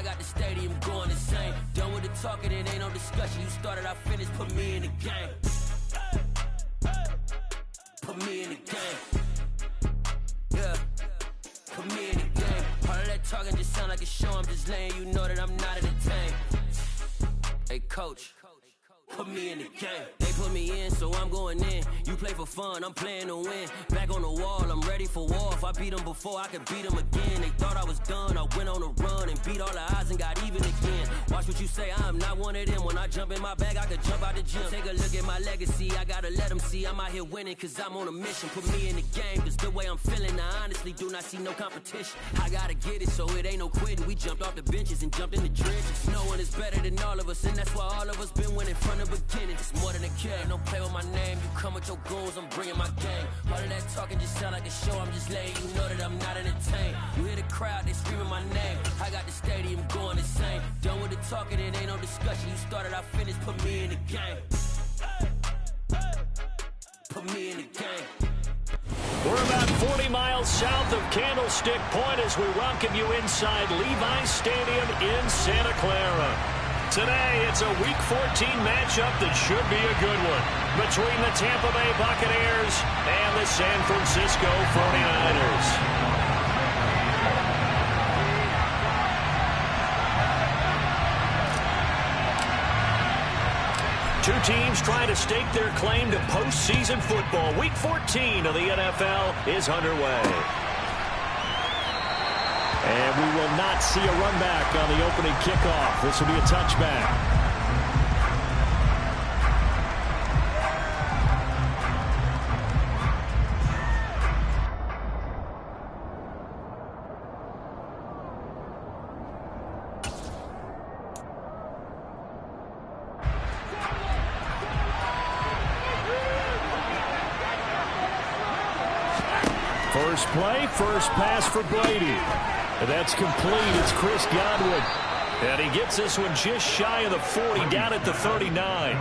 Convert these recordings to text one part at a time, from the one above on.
I got the stadium going insane. Done with the talking, it ain't no discussion. You started, I finished, put me in the game. Put me in the game. Yeah. Put me in the game. All of that talking just sound like a show. I'm just letting you know that I'm not entertained. Hey, coach. Put me in the game. They put me in, so I'm going in. You play for fun, I'm playing to win. Back on the wall, I'm ready for war. If I beat them before, I could beat them again. They thought I was done, I went on a run and beat all the odds and got even again. Watch what you say, I'm not one of them. When I jump in my bag, I could jump out the gym. Take a look at my legacy, I gotta let them see I'm out here winning, cause I'm on a mission. Put me in the game, cause the way I'm feeling, I honestly do not see no competition. I gotta get it, so it ain't no quitting. We jumped off the benches and jumped in the trenches. No one is better than all of us, and that's why all of us been winning from the beginning. It's more than a game, don't play with my name. You come with your goons, I'm bringing my game. All of that talking just sound like a show. I'm just letting you know that I'm not entertained. You hear the crowd, they screaming my name. I got the stadium going insane. Done with the talking, it ain't no discussion. You started, I finished, put me in the game. Put me in the game. We're about 40 miles south of Candlestick Point as we welcome you inside Levi's Stadium in Santa Clara. Today, it's a Week 14 matchup that should be a good one between the Tampa Bay Buccaneers and the San Francisco 49ers. Two teams trying to stake their claim to postseason football. Week 14 of the NFL is underway. And we will not see a run back on the opening kickoff. This will be a touchback. First play, first pass for Brady. And that's complete. It's Chris Godwin. And he gets this one just shy of the 40, down at the 39.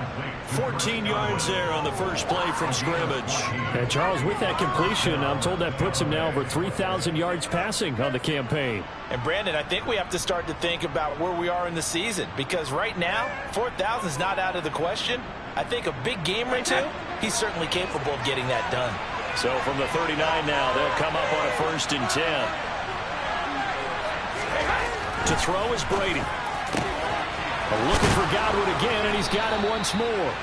14 yards there on the first play from scrimmage. And Charles, with that completion, I'm told that puts him now over 3,000 yards passing on the campaign. And Brandon, I think we have to start to think about where we are in the season, because right now, 4,000 is not out of the question. I think a big game or two, he's certainly capable of getting that done. So from the 39 now, they'll come up on a 1st and 10. To throw is Brady. Looking for Godwin again, and he's got him once more.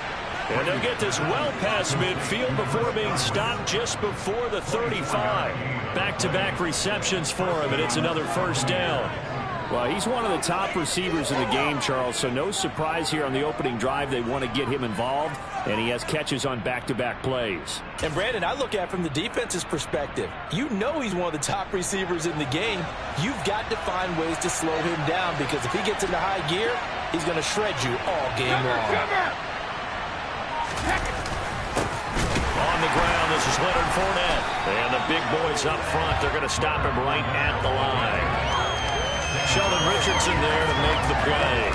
And they'll get this well past midfield before being stopped just before the 35. Back-to-back receptions for him, and it's another first down. Well, he's one of the top receivers in the game, Charles, so no surprise here on the opening drive. They want to get him involved, and he has catches on back-to-back plays. And, Brandon, I look at it from the defense's perspective. You know he's one of the top receivers in the game. You've got to find ways to slow him down, because if he gets into high gear, he's going to shred you all game long. On the ground, this is Leonard Fournette. And the big boys up front, they're going to stop him right at the line. Sheldon Richardson there to make the play.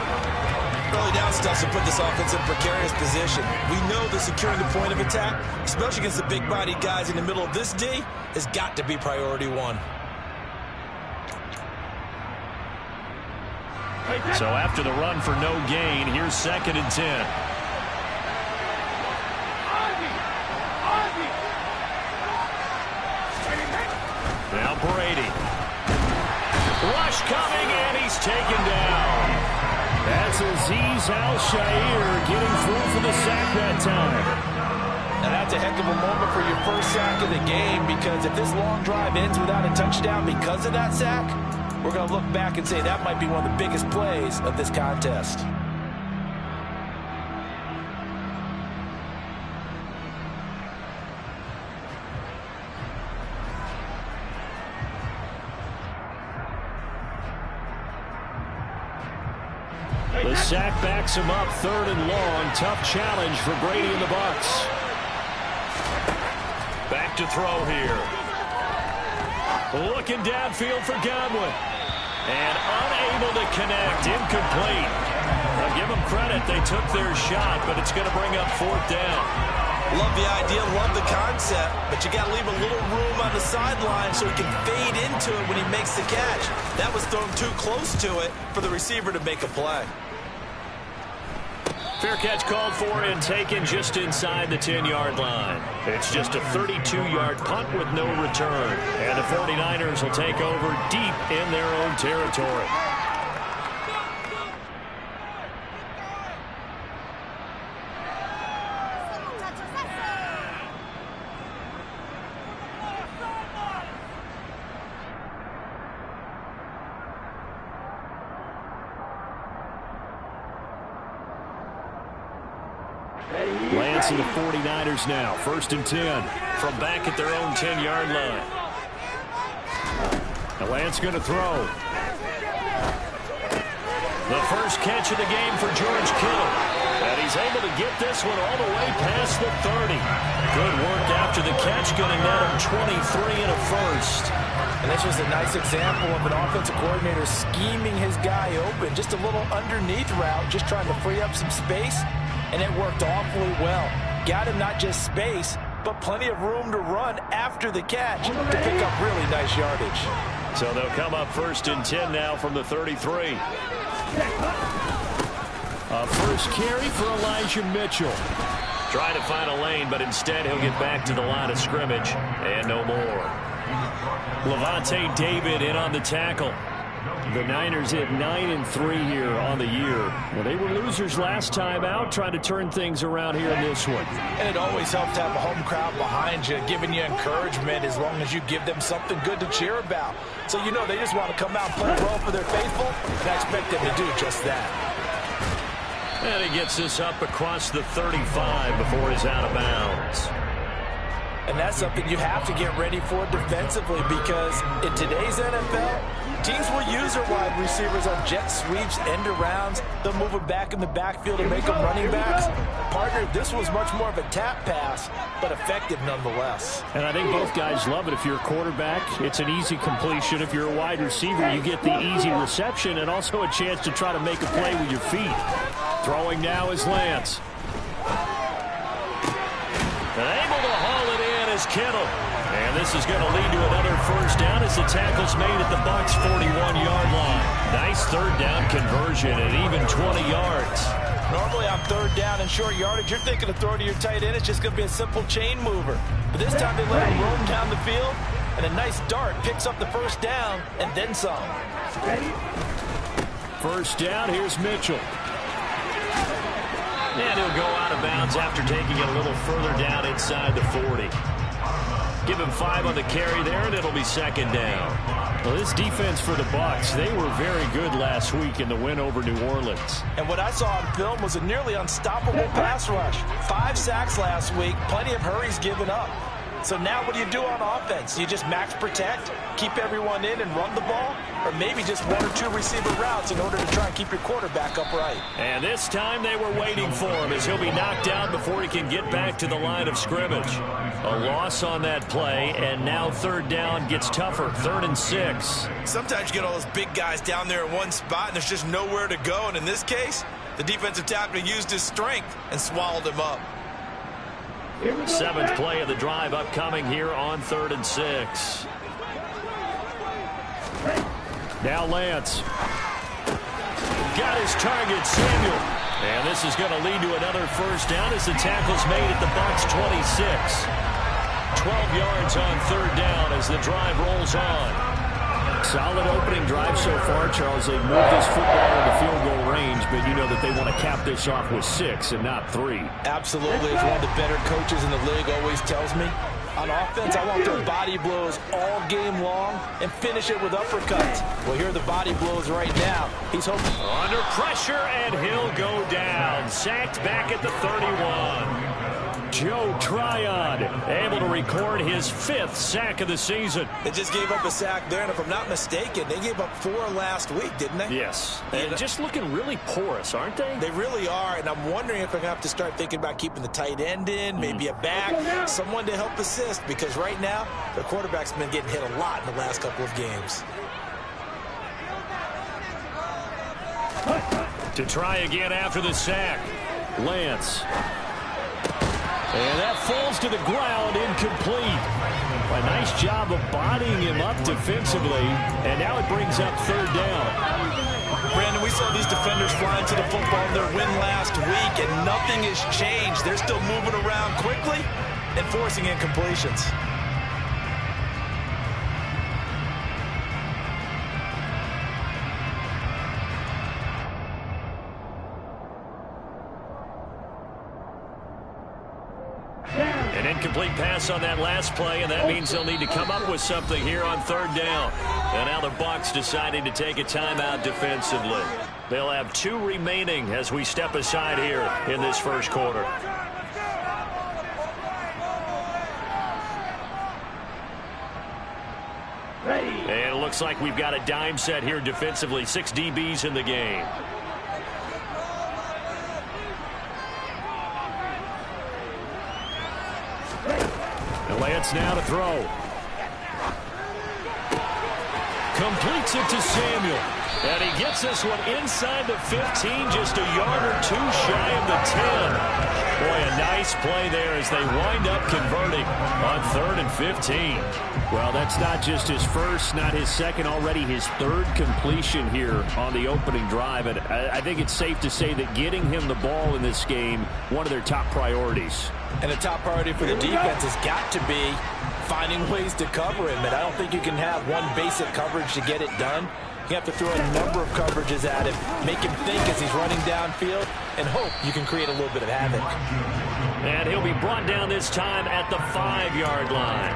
Early down stuff to put this offense in a precarious position. We know that securing the point of attack, especially against the big-bodied guys in the middle of this D, has got to be priority one. So after the run for no gain, here's 2nd and 10. Now Brady. Rush coming, and he's taken down. That's Azeez Al-Shaair getting through for the sack that time. Now that's a heck of a moment for your first sack of the game, because if this long drive ends without a touchdown because of that sack, we're going to look back and say that might be one of the biggest plays of this contest. The sack backs him up, 3rd and long. Tough challenge for Brady and the Bucs. Back to throw here. Looking downfield for Godwin. And unable to connect. Incomplete. I'll give them credit. They took their shot, but it's going to bring up 4th down. Love the idea, love the concept, but you got to leave a little room on the sideline so he can fade into it when he makes the catch. That was thrown too close to it for the receiver to make a play. Fair catch called for and taken just inside the 10-yard line. It's just a 32-yard punt with no return. And the 49ers will take over deep in their own territory. Lance and the 49ers now. 1st and 10 from back at their own 10-yard line. Now Lance going to throw. The first catch of the game for George Kittle. And he's able to get this one all the way past the 30. Good work after the catch, getting that on 23 and a first. And this was a nice example of an offensive coordinator scheming his guy open. Just a little underneath route, just trying to free up some space. And it worked awfully well. Got him not just space, but plenty of room to run after the catch to pick up really nice yardage. So they'll come up 1st and 10 now from the 33. A first carry for Elijah Mitchell. Trying to find a lane, but instead he'll get back to the line of scrimmage. And no more. Levante David in on the tackle. The Niners hit 9-3 here on the year. Well, they were losers last time out, trying to turn things around here in this one. And it always helps to have a home crowd behind you, giving you encouragement as long as you give them something good to cheer about. So you know they just want to come out and play well for their faithful, and I expect them to do just that. And he gets this up across the 35 before he's out of bounds. And that's something you have to get ready for defensively, because in today's NFL, teams will use their wide receivers on jet sweeps, end arounds. They'll move them back in the backfield and make them running backs. Partner, this was much more of a tap pass, but effective nonetheless. And I think both guys love it. If you're a quarterback, it's an easy completion. If you're a wide receiver, you get the easy reception and also a chance to try to make a play with your feet. Throwing now is Lance. And able to haul it in is Kittle. And this is going to lead to another first down as the tackle's made at the Bucs' 41-yard line. Nice third down conversion at even 20 yards. Normally on third down and short yardage, you're thinking of throwing to your tight end. It's just going to be a simple chain mover. But this time they let him roam down the field, and a nice dart picks up the first down and then some. First down, here's Mitchell. And he'll go out of bounds after taking it a little further down inside the 40. Give him 5 on the carry there, and it'll be 2nd down. Well, this defense for the Bucs, they were very good last week in the win over New Orleans. And what I saw on film was a nearly unstoppable pass rush. 5 sacks last week, plenty of hurries given up. So now what do you do on offense? You just max protect, keep everyone in and run the ball, or maybe just 1 or 2 receiver routes in order to try and keep your quarterback upright. And this time they were waiting for him as he'll be knocked down before he can get back to the line of scrimmage. A loss on that play, and now third down gets tougher. 3rd and 6. Sometimes you get all those big guys down there in one spot, and there's just nowhere to go. And in this case, the defensive tackle used his strength and swallowed him up. 7th play of the drive upcoming here on 3rd and 6. Now Lance. Got his target, Samuel. And this is going to lead to another first down as the tackle's made at the Bucs' 26. 12 yards on 3rd down as the drive rolls on. Solid opening drive so far, Charles. They've moved this football into field goal range, but you know that they want to cap this off with 6 and not 3. Absolutely. As one of the better coaches in the league always tells me, on offense, I want their body blows all game long and finish it with uppercuts. Well, here are the body blows right now. He's hoping. Under pressure, and he'll go down. Sacked back at the 31. Joe Tryon able to record his 5th sack of the season. They just gave up a sack there, and if I'm not mistaken, they gave up 4 last week, didn't they? Yes. And just looking really porous, aren't they? They really are, and I'm wondering if they're going to have to start thinking about keeping the tight end in, maybe a back, someone to help assist, because right now, their quarterback's been getting hit a lot in the last couple of games. To try again after the sack. Lance. And that falls to the ground, incomplete. A nice job of bodying him up defensively, and now it brings up third down. Brandon, we saw these defenders flying to the football in their win last week, and nothing has changed. They're still moving around quickly and forcing incompletions. An incomplete pass on that last play, and that means they'll need to come up with something here on third down. And now the Bucs deciding to take a timeout defensively. They'll have 2 remaining as we step aside here in this first quarter. And it looks like we've got a dime set here defensively. 6 DBs in the game. Lance now to throw. Completes it to Samuel. And he gets this one inside the 15, just a yard or 2 shy of the 10. Boy, a nice play there as they wind up converting on 3rd and 15. Well, that's not just his first, not his second, already his 3rd completion here on the opening drive. And I think it's safe to say that getting him the ball in this game, one of their top priorities. And the top priority for the defense has got to be finding ways to cover him. And I don't think you can have one basic coverage to get it done. You have to throw a number of coverages at him, make him think as he's running downfield, and hope you can create a little bit of havoc. And he'll be brought down this time at the 5-yard line.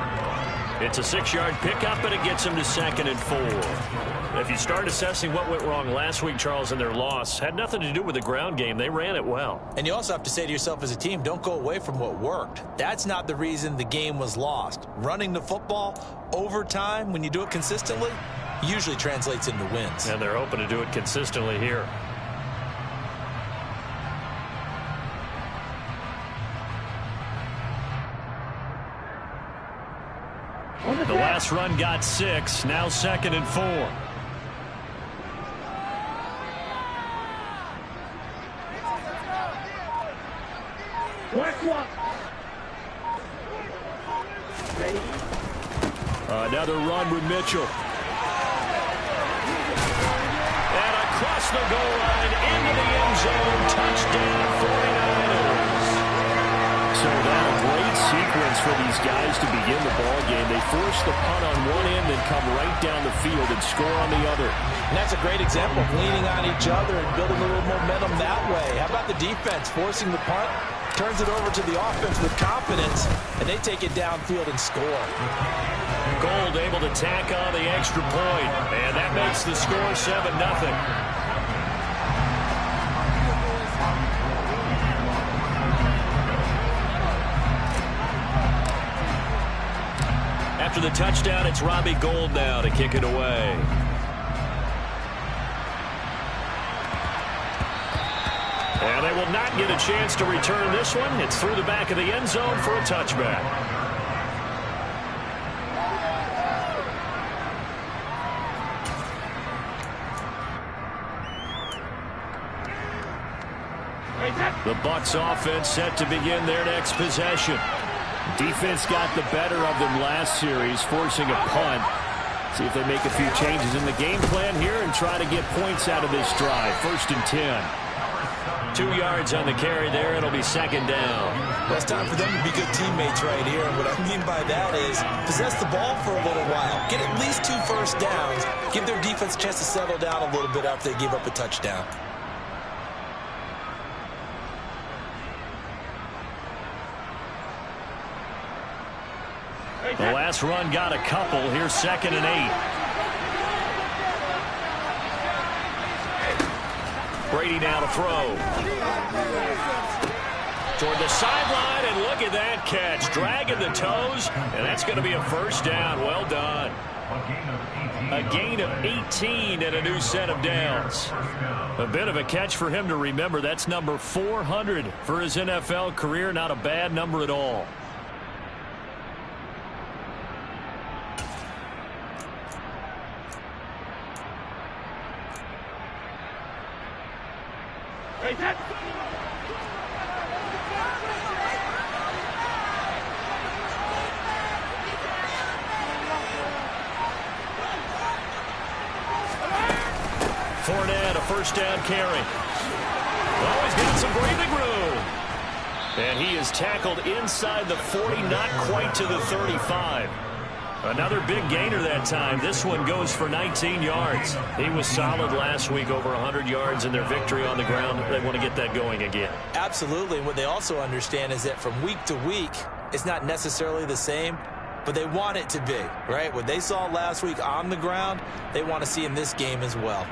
It's a 6-yard pickup, and it gets him to 2nd and 4. If you start assessing what went wrong last week, Charles, in their loss, had nothing to do with the ground game. They ran it well. And you also have to say to yourself as a team, don't go away from what worked. That's not the reason the game was lost. Running the football over time, when you do it consistently, usually translates into wins. And they're hoping to do it consistently here. The last run got 6, now 2nd and 4. Another run with Mitchell. And across the goal line into the end zone. Touchdown 49ers. So now a great sequence for these guys to begin the ball game. They force the punt on one end, then come right down the field and score on the other. And that's a great example of leaning on each other and building a little momentum that way. How about the defense forcing the punt? Turns it over to the offense with confidence, and they take it downfield and score. Gold able to tack on the extra point, and that makes the score 7-0. After the touchdown, it's Robbie Gould now to kick it away. And they will not get a chance to return this one. It's through the back of the end zone for a touchback. The Bucs offense set to begin their next possession. Defense got the better of them last series, forcing a punt. See if they make a few changes in the game plan here and try to get points out of this drive. 1st and 10. 2 yards on the carry there. It'll be 2nd down. Well, it's time for them to be good teammates right here. And what I mean by that is possess the ball for a little while. Get at least 2 first downs. Give their defense a chance to settle down a little bit after they give up a touchdown. The last run got a couple. Here's 2nd and 8. Brady now to throw. Toward the sideline, and look at that catch. Dragging the toes, and that's going to be a 1st down. Well done. A gain of 18 and a new set of downs. A bit of a catch for him to remember. That's number 400 for his NFL career. Not a bad number at all. Fournette, a first down carry. Oh, he's got some breathing room. And he is tackled inside the 40, not quite to the 35. Another big gainer that time. This one goes for 19 yards. He was solid last week, over 100 yards in their victory on the ground. They want to get that going again. Absolutely. And what they also understand is that from week to week, it's not necessarily the same, but they want it to be, right? What they saw last week on the ground, they want to see in this game as well.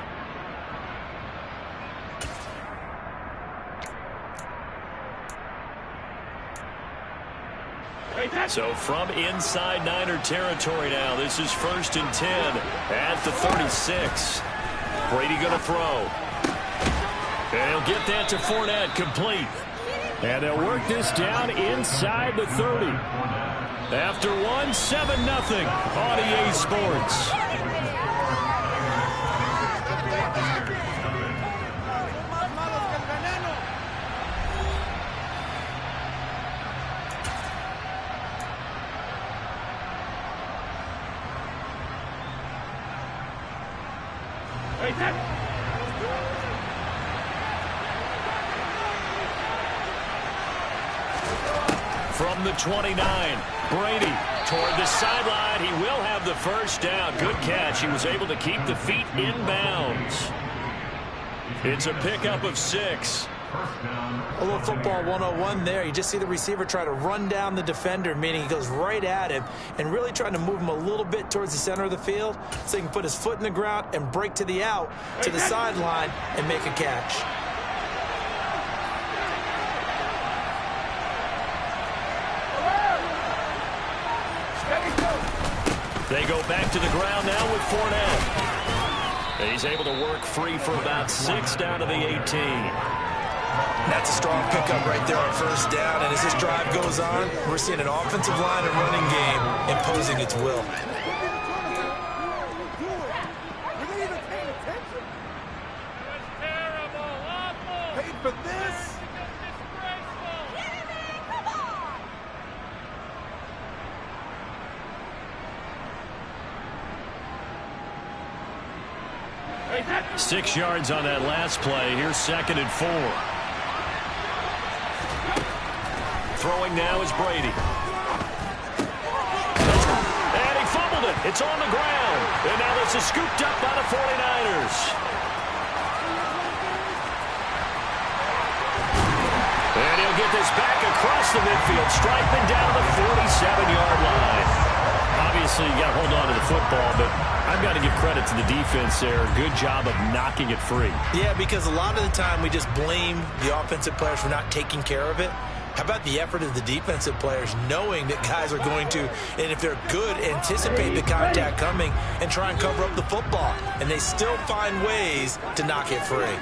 So from inside Niner territory now, this is 1st and 10 at the 36. Brady going to throw. And he'll get that to Fournette, complete. And they'll work this down inside the 30. After one, 7-0 on EA Sports. From the 29, Brady toward the sideline. He will have the first down. Good catch. He was able to keep the feet in bounds. It's a pickup of 6. A little football 101 there. You just see the receiver try to run down the defender, meaning he goes right at him and really trying to move him a little bit towards the center of the field so he can put his foot in the ground and break to the out, to the sideline, and make a catch. They go back to the ground now with Fournette. And he's able to work free for about 6 down to the 18. That's a strong pickup right there on first down. And as this drive goes on, we're seeing an offensive line and running game imposing its will. Paid for this? Hey, 6 yards on that last play. Here's 2nd and 4. Throwing now is Brady. And he fumbled it. It's on the ground. And now this is scooped up by the 49ers. And he'll get this back across the midfield, striping down the 47-yard line. Obviously, you got to hold on to the football, but I've got to give credit to the defense there. Good job of knocking it free. Yeah, because a lot of the time we just blame the offensive players for not taking care of it. How about the effort of the defensive players knowing that guys are going to, and if they're good, anticipate the contact coming and try and cover up the football. And they still find ways to knock it free.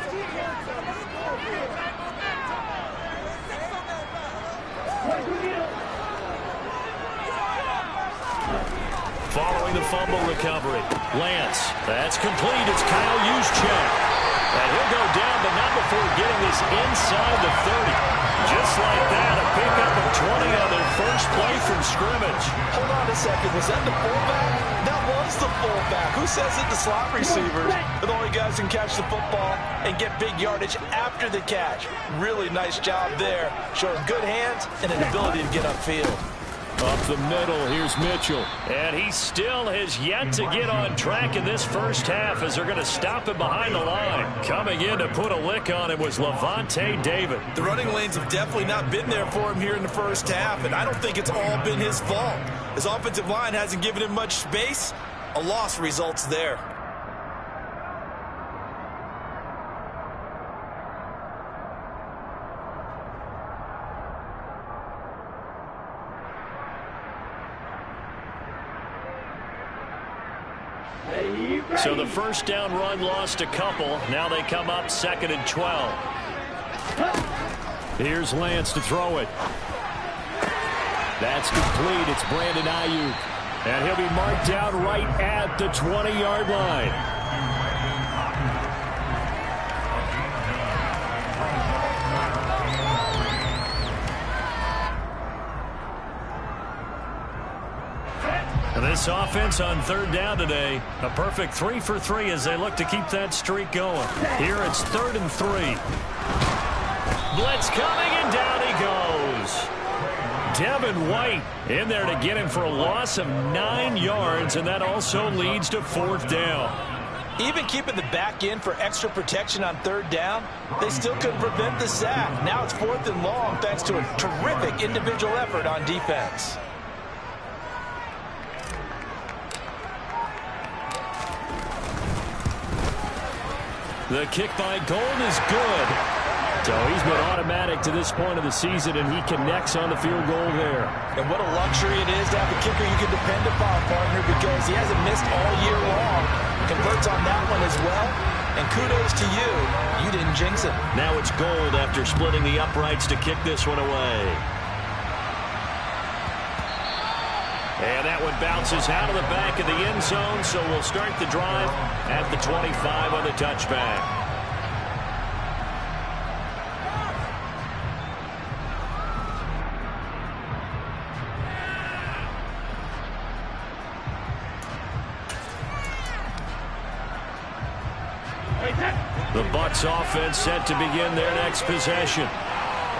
Following the fumble recovery, Lance, that's complete. It's Kyle Juszczyk. And he'll go down, but not before getting this inside the 30. Just like that, a pickup of 20 on their first play from scrimmage. Hold on a second. Was that the fullback? That was the fullback. Who says it? The slot receivers are the only guys who can catch the football and get big yardage after the catch. Really nice job there, showing good hands and an ability to get upfield. Up the middle, here's Mitchell. And he still has yet to get on track in this first half as they're going to stop him behind the line. Coming in to put a lick on him was Levante David. The running lanes have definitely not been there for him here in the first half, and I don't think it's all been his fault. His offensive line hasn't given him much space. A loss results there. So the first down run lost a couple. Now they come up 2nd and 12. Here's Lance to throw it. That's complete. It's Brandon Ayuk. And he'll be marked down right at the 20-yard line. This Bucs offense on third down today. A perfect 3 for 3 as they look to keep that streak going. Here it's 3rd and 3. Blitz coming, and down he goes. Devin White in there to get him for a loss of 9 yards, and that also leads to 4th down. Even keeping the back in for extra protection on 3rd down, they still couldn't prevent the sack. Now it's 4th and long thanks to a terrific individual effort on defense. The kick by Gold is good. So he's been automatic to this point of the season, and he connects on the field goal there. And what a luxury it is to have a kicker you can depend upon, partner, because he hasn't missed all year long. Converts on that one as well. And kudos to you. You didn't jinx it. Now it's Gold after splitting the uprights to kick this one away. And that one bounces out of the back of the end zone, so we'll start the drive at the 25 on the touchback. The Bucs offense set to begin their next possession.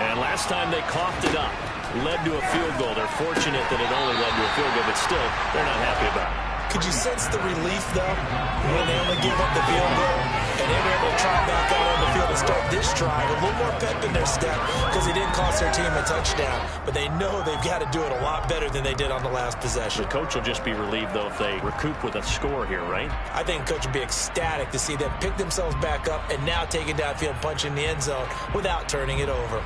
And last time they coughed it up, led to a field goal. They're fortunate that it only led to a field goal, but still, they're not happy about it. Could you sense the relief, though, when they only gave up the field goal and they were able to try back out on the field and start this drive? A little more pep in their step because it didn't cost their team a touchdown, but they know they've got to do it a lot better than they did on the last possession. The coach will just be relieved, though, if they recoup with a score here, right? I think the coach would be ecstatic to see them pick themselves back up and now take it downfield, punch in the end zone without turning it over.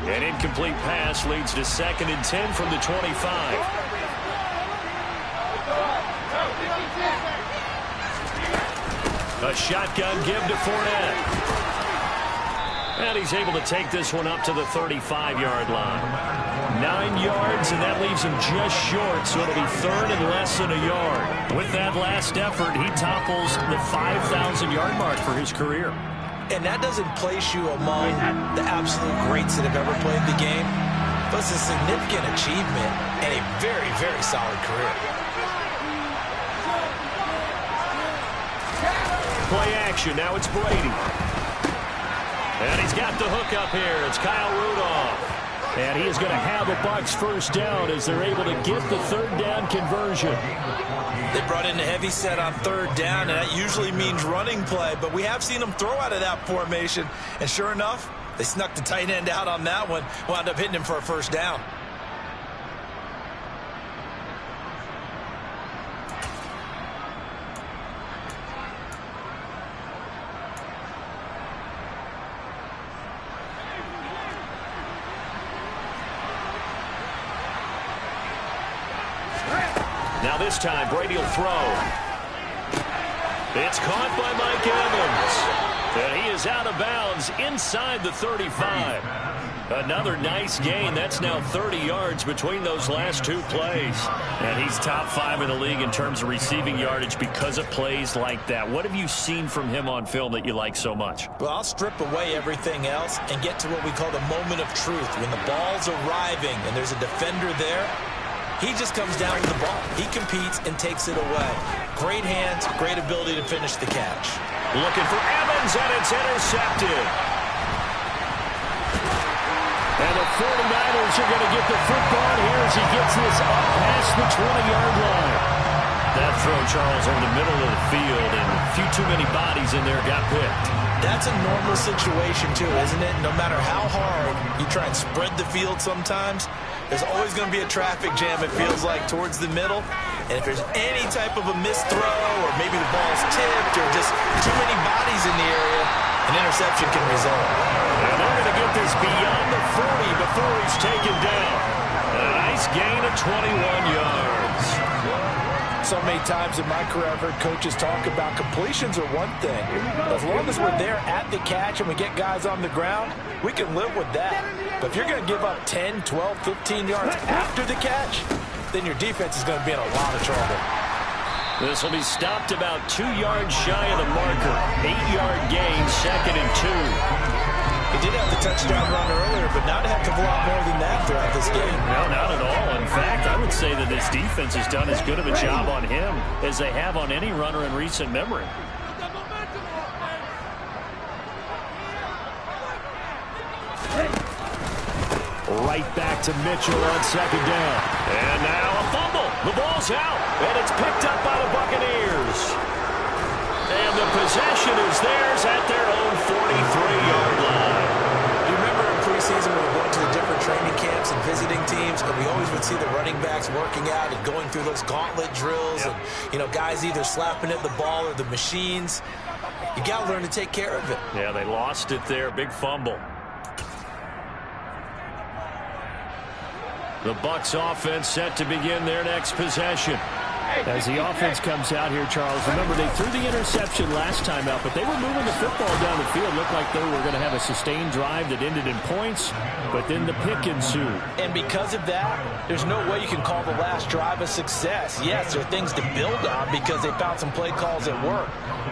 An incomplete pass leads to 2nd and 10 from the 25. A shotgun give to Fournette. And he's able to take this one up to the 35-yard line. 9 yards, and that leaves him just short, so it'll be 3rd and less than a yard. With that last effort, he topples the 5,000-yard mark for his career. And that doesn't place you among the absolute greats that have ever played the game. But it's a significant achievement and a very, very solid career. Play action. Now it's Brady. And he's got the hook up here. It's Kyle Rudolph. And he is going to have a Bucs 1st down as they're able to get the 3rd down conversion. They brought in a heavy set on 3rd down, and that usually means running play. But we have seen them throw out of that formation. And sure enough, they snuck the tight end out on that one. Wound up hitting him for a 1st down. Now this time, Brady will throw. It's caught by Mike Evans. And he is out of bounds inside the 35. Another nice gain. That's now 30 yards between those last 2 plays. And he's top 5 in the league in terms of receiving yardage because of plays like that. What have you seen from him on film that you like so much? Well, I'll strip away everything else and get to what we call the moment of truth. When the ball's arriving and there's a defender there, he just comes down with the ball. He competes and takes it away. Great hands, great ability to finish the catch. Looking for Evans, and it's intercepted. And the 49ers are going to get the football here as he gets this up past the 20-yard line. That throw, Charles, over the middle of the field, and a few too many bodies in there got picked. That's a normal situation, too, isn't it? No matter how hard you try and spread the field sometimes, there's always going to be a traffic jam, it feels like, towards the middle. And if there's any type of a missed throw or maybe the ball's tipped or just too many bodies in the area, an interception can result. And they're going to get this beyond the 40 before he's taken down. A nice gain of 21 yards. So many times in my career I've heard coaches talk about completions are one thing. As long as we're there at the catch and we get guys on the ground, we can live with that. But if you're going to give up 10, 12, 15 yards after the catch, then your defense is going to be in a lot of trouble. This will be stopped about 2 yards shy of the marker. 8-yard gain, 2nd and 2. He did have the touchdown run earlier, but not a heck of a lot more than that throughout this game. No, not at all. In fact, I would say that this defense has done as good of a job on him as they have on any runner in recent memory. Right back to Mitchell on 2nd down. And now a fumble. The ball's out, and it's picked up by the Buccaneers. And the possession is theirs at their own 43-yard line. You remember in preseason when we went to the different training camps and visiting teams, and we always would see the running backs working out and going through those gauntlet drills, and, you know, guys either slapping at the ball or the machines. You got to learn to take care of it. Yeah, they lost it there. Big fumble. The Bucs offense set to begin their next possession. As the offense comes out here, Charles, remember they threw the interception last time out, but they were moving the football down the field. Looked like they were going to have a sustained drive that ended in points, but then the pick ensued. And because of that, there's no way you can call the last drive a success. Yes, there are things to build on because they found some play calls that work.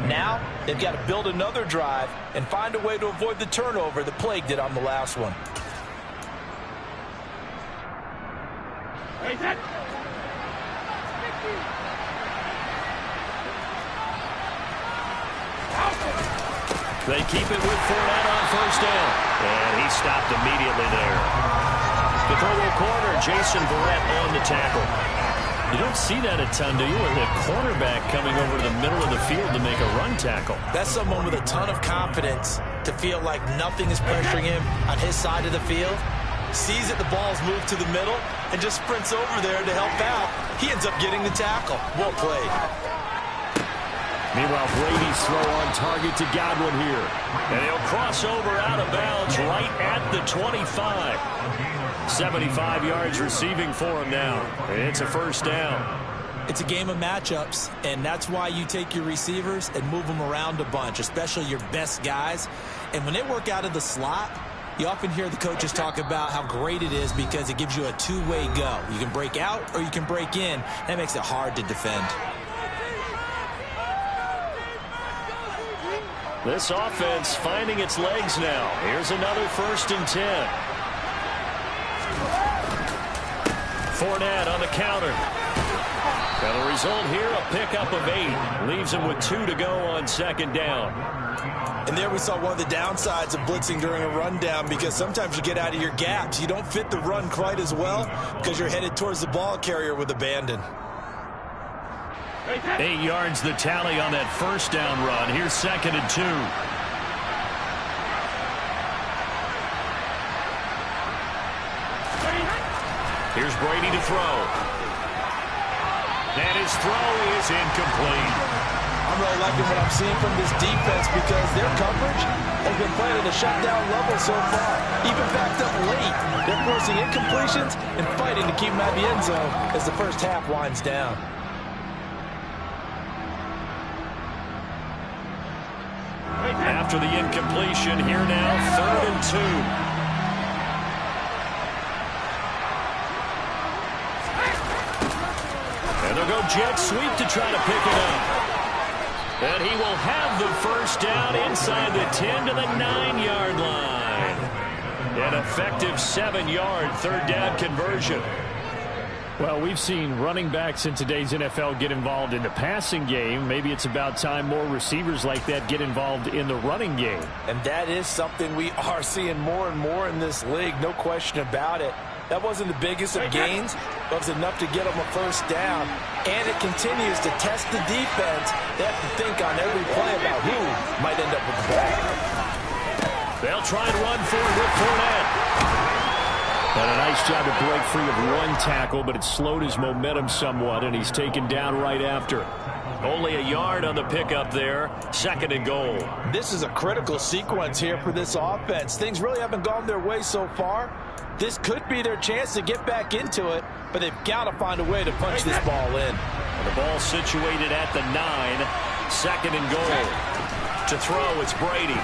Now, they've got to build another drive and find a way to avoid the turnover that plagued it on the last one. They keep it with Fournette on 1st down. And he stopped immediately there. The throw will corner, Jason Verrett on the tackle. You don't see that a ton, do you? With a cornerback coming over to the middle of the field to make a run tackle. That's someone with a ton of confidence to feel like nothing is pressuring him on his side of the field. Sees that the ball's moved to the middle and just sprints over there to help out. He ends up getting the tackle. Well played. Meanwhile, Brady's throw on target to Godwin here. And he'll cross over out of bounds right at the 25. 75 yards receiving for him now. It's a 1st down. It's a game of matchups, and that's why you take your receivers and move them around a bunch, especially your best guys. And when they work out of the slot, you often hear the coaches talk about how great it is because it gives you a two-way go. You can break out or you can break in. That makes it hard to defend. This offense finding its legs now. Here's another 1st and 10. Fournette on the counter. And the result here, a pickup of 8. Leaves him with 2 to go on 2nd down. And there we saw one of the downsides of blitzing during a rundown because sometimes you get out of your gaps. You don't fit the run quite as well because you're headed towards the ball carrier with abandon. 8 yards the tally on that 1st down run. Here's 2nd and 2. Here's Brady to throw. And his throw is incomplete. I'm really liking what I'm seeing from this defense because their coverage has been playing at a shutdown level so far. Even backed up late, they're forcing incompletions and fighting to keep them out of the end zone as the first half winds down. After the incompletion, here now, 3rd and 2. And they'll go jet sweep to try to pick it up. And he will have the 1st down inside the 10 to the 9-yard line. An effective 7-yard 3rd down conversion. Well, we've seen running backs in today's NFL get involved in the passing game. Maybe it's about time more receivers like that get involved in the running game. And that is something we are seeing more and more in this league, no question about it. That wasn't the biggest of gains, but it was enough to get them a 1st down. And it continues to test the defense. They have to think on every play about who might end up with the ball. They'll try and run for it with Fournette. And a nice job to break free of one tackle, but it slowed his momentum somewhat, and he's taken down right after. Only a yard on the pickup there. 2nd and goal. This is a critical sequence here for this offense. Things really haven't gone their way so far. This could be their chance to get back into it, but they've got to find a way to punch this ball in. And the ball situated at the 9. 2nd and goal. To throw, it's Brady.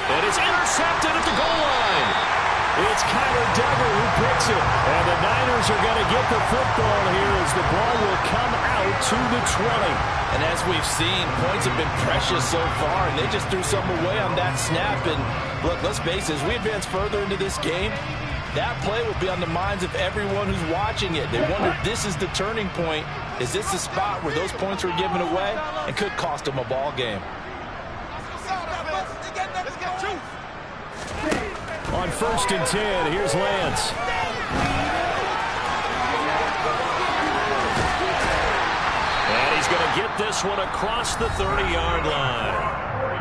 And it's intercepted at the goal line. It's Kyler Duggar who picks it. And the Niners are going to get the football here as the ball will come out to the 20. And as we've seen, points have been precious so far, and they just threw some away on that snap. And look, let's face it, as we advance further into this game, that play will be on the minds of everyone who's watching it. They wonder if this is the turning point. Is this the spot where those points were given away and could cost them a ball game? On 1st and 10, here's Lance. And he's going to get this one across the 30-yard line.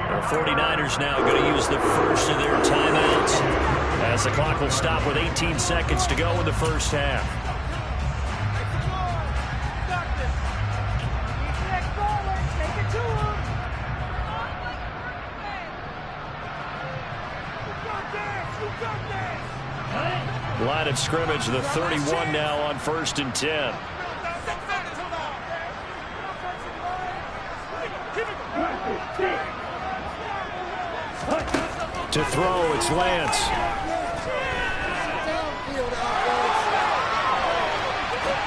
The 49ers now going to use the first of their timeouts as the clock will stop with 18 seconds to go in the first half. Line of scrimmage, the 31 now on 1st and 10. To throw, it's Lance.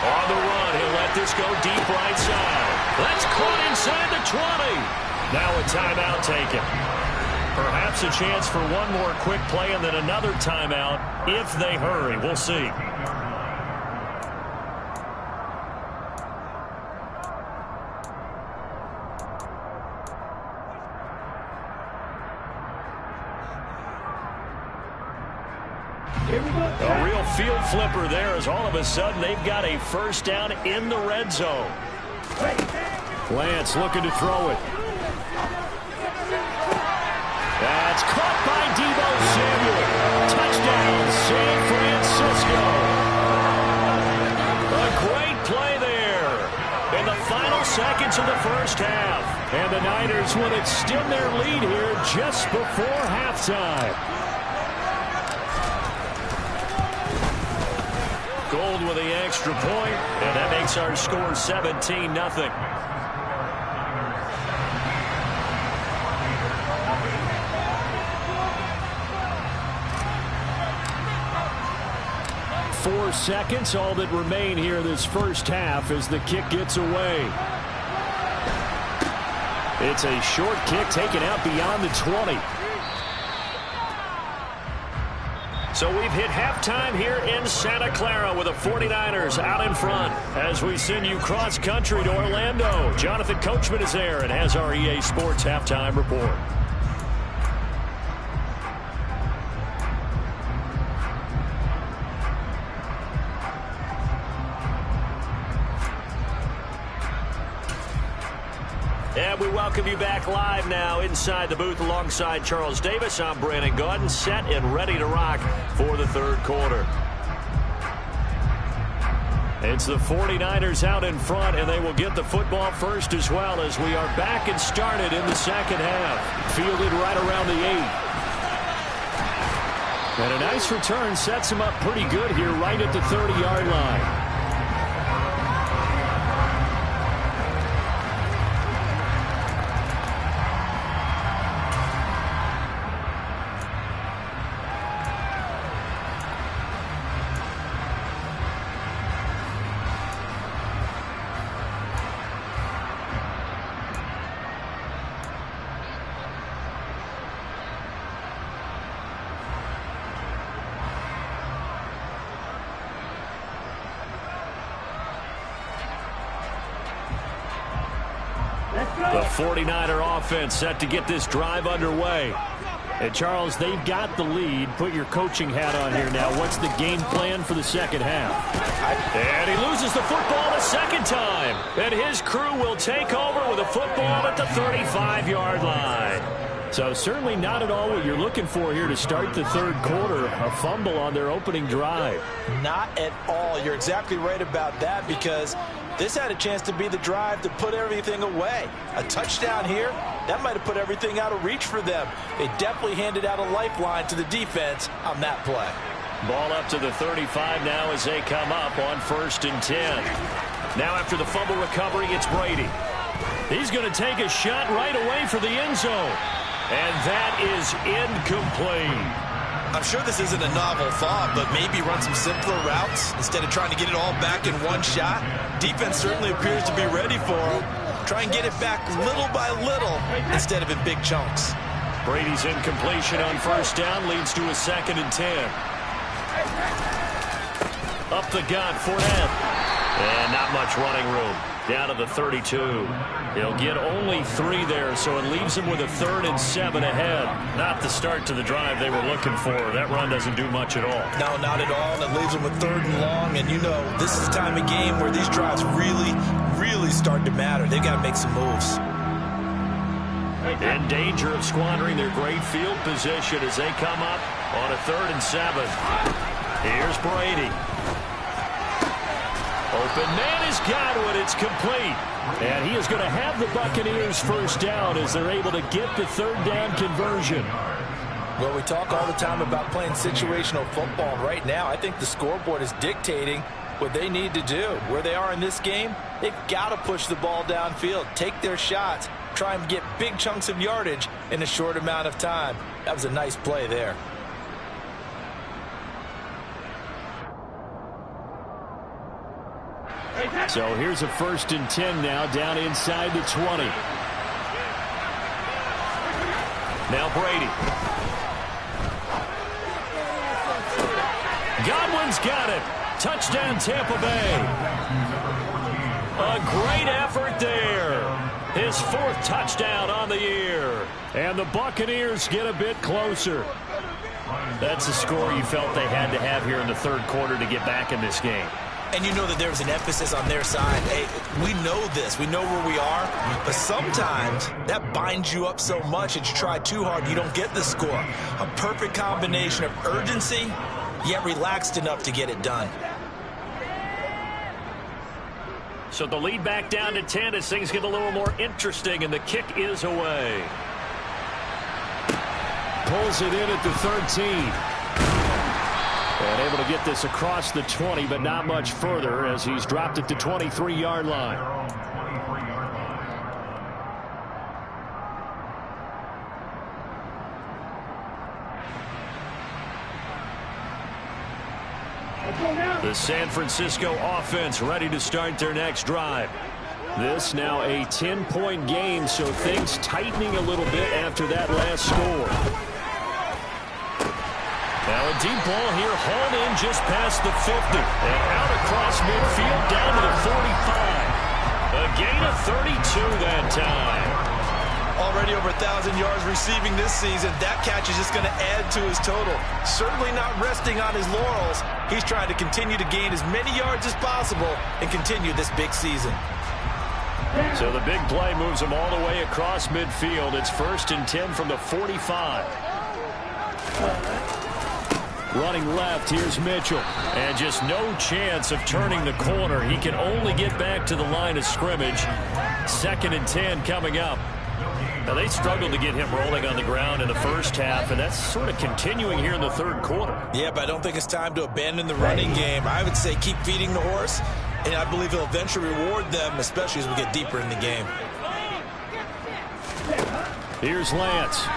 On the run, he'll let this go deep right side. That's caught inside the 20. Now a timeout taken. Perhaps a chance for one more quick play and then another timeout if they hurry. We'll see. A real field flipper there as all of a sudden they've got a first down in the red zone. Lance looking to throw it. That's caught by Deebo Samuel. Touchdown, San Francisco. A great play there in the final seconds of the first half. And the Niners will extend their lead here just before halftime. Gold with the extra point, and that makes our score 17-0. Four seconds, all that remain here this first half as the kick gets away. It's a short kick taken out beyond the 20. So we've hit halftime here in Santa Clara with the 49ers out in front as we send you cross country to Orlando. Jonathan Coachman is there and has our EA Sports halftime report. And we welcome you back live now inside the booth alongside Charles Davis. I'm Brandon Gaudin, set and ready to rock for the third quarter. It's the 49ers out in front, and they will get the football first as well as we are back and started in the second half. Fielded right around the 8. And a nice return sets him up pretty good here right at the 30-yard line. The 49er offense set to get this drive underway. And Charles, they've got the lead. Put your coaching hat on here now. What's the game plan for the second half? And he loses the football a second time. And his crew will take over with a football at the 35-yard line. So certainly not at all what you're looking for here to start the third quarter. A fumble on their opening drive. Not at all. You're exactly right about that because this had a chance to be the drive to put everything away. A touchdown here, that might have put everything out of reach for them. They definitely handed out a lifeline to the defense on that play. Ball up to the 35 now as they come up on 1st and 10. Now after the fumble recovery, it's Brady. He's going to take a shot right away for the end zone. And that is incomplete. I'm sure this isn't a novel thought, but maybe run some simpler routes instead of trying to get it all back in one shot. Defense certainly appears to be ready for him. Try and get it back little by little instead of in big chunks. Brady's incompletion on first down leads to a 2nd and 10. Up the gut, Fournette. And not much running room. Down to the 32. He'll get only 3 there, so it leaves him with a 3rd and 7 ahead. Not the start to the drive they were looking for. That run doesn't do much at all. No, not at all. It leaves him with 3rd and long, and you know, this is the time of game where these drives really start to matter. They've got to make some moves. In danger of squandering their great field position as they come up on a 3rd and 7. Here's Brady. Open man has got it. It's complete. And he is going to have the Buccaneers first down as they're able to get the 3rd down conversion. Well, we talk all the time about playing situational football. Right now, I think the scoreboard is dictating what they need to do. Where they are in this game, they've got to push the ball downfield, take their shots, try and get big chunks of yardage in a short amount of time. That was a nice play there. So here's a 1st and 10 now, down inside the 20. Now Brady. Godwin's got it. Touchdown, Tampa Bay. A great effort there. His 4th touchdown on the year. And the Buccaneers get a bit closer. That's a score you felt they had to have here in the 3rd quarter to get back in this game. And you know that there's an emphasis on their side. Hey, we know this. We know where we are. But sometimes that binds you up so much that you try too hard, you don't get the score. A perfect combination of urgency, yet relaxed enough to get it done. So the lead back down to 10 as things get a little more interesting, and the kick is away. Pulls it in at the 13. And able to get this across the 20, but not much further as he's dropped it to 23-yard line. The San Francisco offense ready to start their next drive. This now a 10-point game, so things tightening a little bit after that last score. Now a deep ball here, hauled in just past the 50. And out across midfield, down to the 45. A gain of 32 that time. Already over 1,000 yards receiving this season. That catch is just going to add to his total. Certainly not resting on his laurels. He's trying to continue to gain as many yards as possible and continue this big season. So the big play moves him all the way across midfield. It's 1st and 10 from the 45. Running left, here's Mitchell. And just no chance of turning the corner. He can only get back to the line of scrimmage. 2nd and 10 coming up. Now, they struggled to get him rolling on the ground in the first half, and that's sort of continuing here in the 3rd quarter. Yeah, but I don't think it's time to abandon the running game. I would say keep feeding the horse, and I believe he'll eventually reward them, especially as we get deeper in the game. Here's Lance.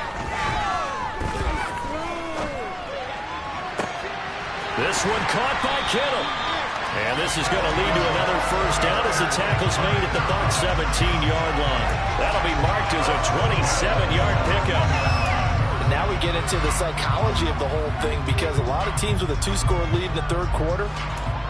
This one caught by Kittle. And this is going to lead to another first down as the tackle's made at the Bucs 17-yard line. That'll be marked as a 27-yard pickup. And now we get into the psychology of the whole thing, because a lot of teams with a 2-score lead in the 3rd quarter,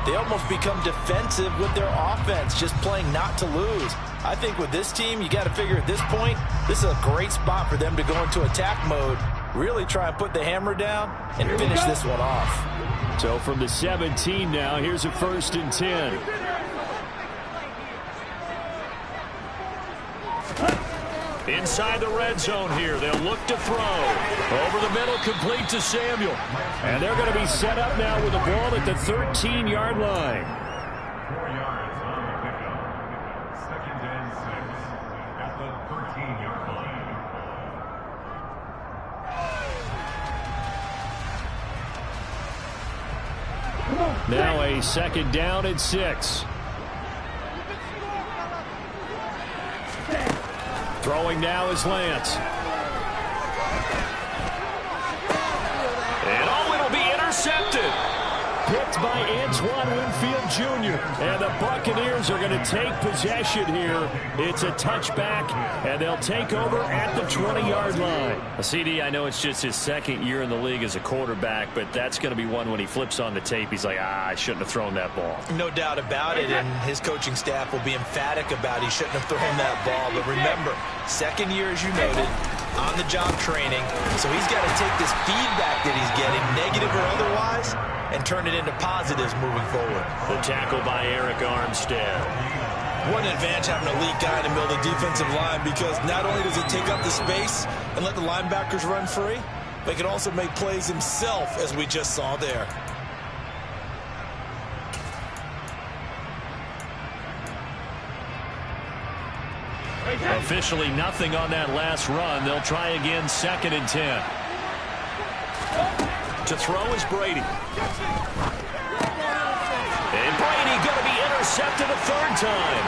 they almost become defensive with their offense, just playing not to lose. I think with this team, you got to figure at this point, this is a great spot for them to go into attack mode, really try and put the hammer down and finish this one off. So from the 17 now, here's a 1st and 10. Inside the red zone here, they'll look to throw. Over the middle, complete to Samuel. And they're going to be set up now with the ball at the 13-yard line. 4 yards on the pickup. 2nd and 6 at the 13-yard line. Now a 2nd down and 6. Throwing now is Lance. And by S1w14 Jr. And the Buccaneers are going to take possession here. It's a touchback, and they'll take over at the 20-yard line. CD, I know it's just his second year in the league as a quarterback, but that's going to be one when he flips on the tape. He's like, I shouldn't have thrown that ball. No doubt about it, and his coaching staff will be emphatic about he shouldn't have thrown that ball. But remember, second year, as you noted, on-the-job training, so he's got to take this feedback that he's getting, negative or otherwise, and turn it into positives moving forward. The tackle by Eric Armstead. What an advantage having an elite guy in the middle of the defensive line, because not only does he take up the space and let the linebackers run free, but he can also make plays himself, as we just saw there. Officially nothing on that last run. They'll try again, 2nd and 10. To throw is Brady. And Brady going to be intercepted a 3rd time.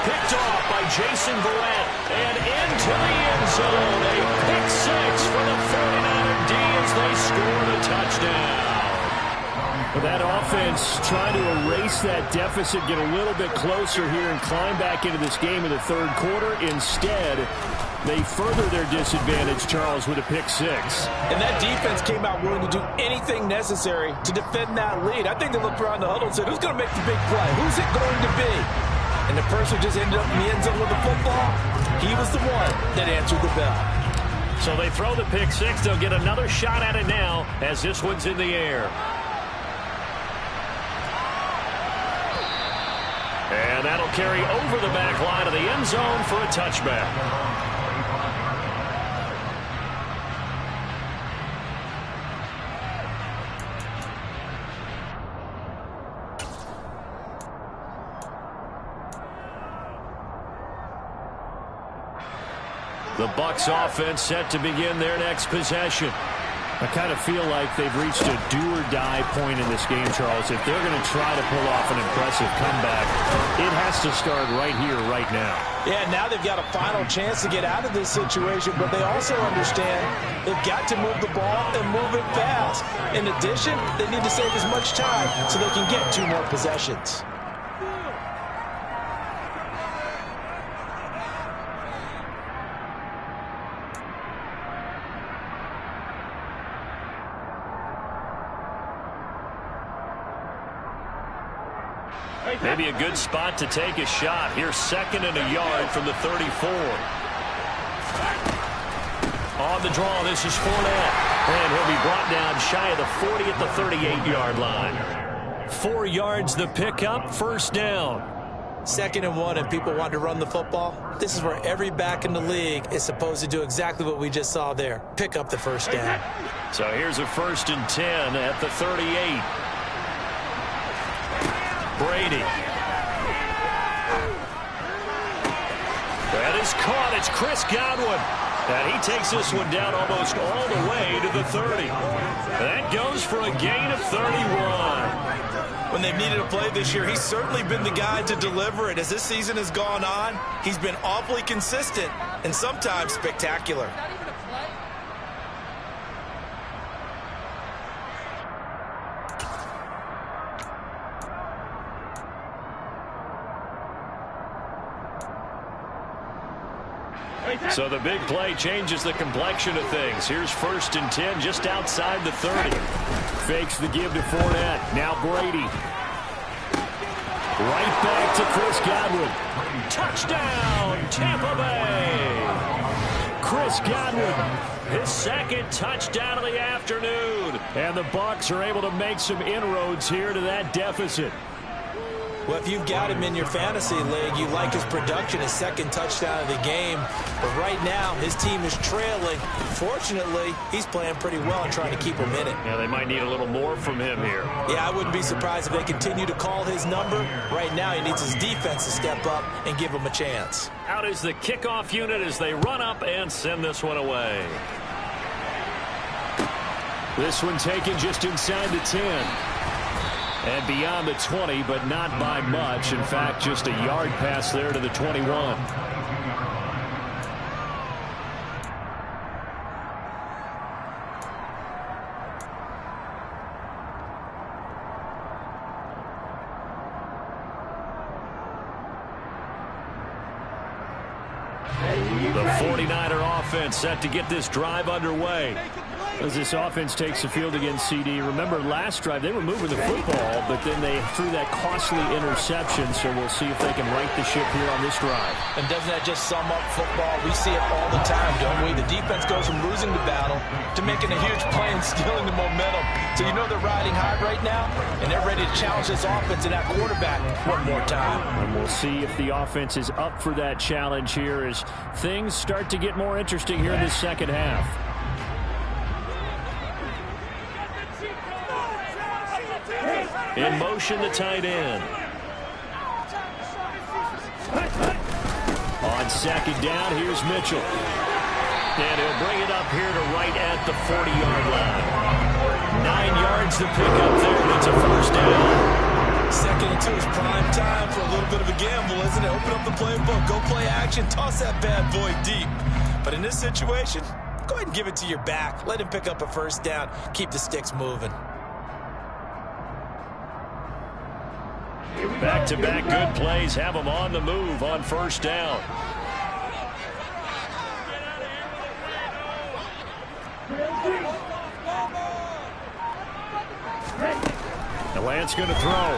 Picked off by Jason Verrett. And into the end zone. A pick 6 for the 49er D as they score a touchdown. Well, that offense trying to erase that deficit, get a little bit closer here and climb back into this game in the 3rd quarter. Instead, they further their disadvantage, Charles, with a pick 6. And that defense came out willing to do anything necessary to defend that lead. I think they looked around the huddle and said, who's going to make the big play? Who's it going to be? And the person who just ended up in the end zone with the football, he was the one that answered the bell. So they throw the pick 6. They'll get another shot at it now as this one's in the air. And that'll carry over the back line of the end zone for a touchback. The Bucs offense set to begin their next possession. I kind of feel like they've reached a do-or-die point in this game, Charles. If they're going to try to pull off an impressive comeback, it has to start right here, right now. Yeah, now they've got a final chance to get out of this situation, but they also understand they've got to move the ball and move it fast. In addition, they need to save as much time so they can get 2 more possessions. Maybe a good spot to take a shot. Here's 2nd and a yard from the 34. On the draw, this is Fournette. And he'll be brought down shy of the 40 at the 38-yard line. 4 yards the pickup, 1st down. 2nd and 1, and people want to run the football. This is where every back in the league is supposed to do exactly what we just saw there. Pick up the 1st down. So here's a 1st and 10 at the 38. Brady. That is caught. It's Chris Godwin. And he takes this one down almost all the way to the 30. That goes for a gain of 31. When they've needed a play this year, he's certainly been the guy to deliver it. As this season has gone on, he's been awfully consistent and sometimes spectacular. So the big play changes the complexion of things. Here's 1st and 10 just outside the 30. Fakes the give to Fournette. Now Brady. Right back to Chris Godwin. Touchdown, Tampa Bay. Chris Godwin. His 2nd touchdown of the afternoon. And the Bucs are able to make some inroads here to that deficit. Well, if you've got him in your fantasy league, you like his production, his 2nd touchdown of the game. But right now, his team is trailing. Fortunately, he's playing pretty well and trying to keep him in it. Yeah, they might need a little more from him here. Yeah, I wouldn't be surprised if they continue to call his number. Right now, he needs his defense to step up and give him a chance. Out is the kickoff unit as they run up and send this one away. This one taken just inside the 10. And beyond the 20, but not by much. In fact, just a yard pass there to the 21. 49er offense set to get this drive underway. As this offense takes the field against CD, remember last drive they were moving the football, but then they threw that costly interception, so we'll see if they can right the ship here on this drive. And doesn't that just sum up football? We see it all the time, don't we? The defense goes from losing the battle to making a huge play and stealing the momentum. So you know they're riding high right now, and they're ready to challenge this offense and that quarterback one more time. And we'll see if the offense is up for that challenge here as things start to get more interesting here in the second half. In motion, the tight end. On second down, here's Mitchell. And he'll bring it up here to right at the 40-yard line. 9 yards to pick up there, and it's a first down. Second and 2 is prime time for a little bit of a gamble, isn't it? Open up the playbook, go play action, toss that bad boy deep. But in this situation, go ahead and give it to your back. Let him pick up a first down. Keep the sticks moving. Back-to-back good plays have them on the move on first down. The Lance going to throw.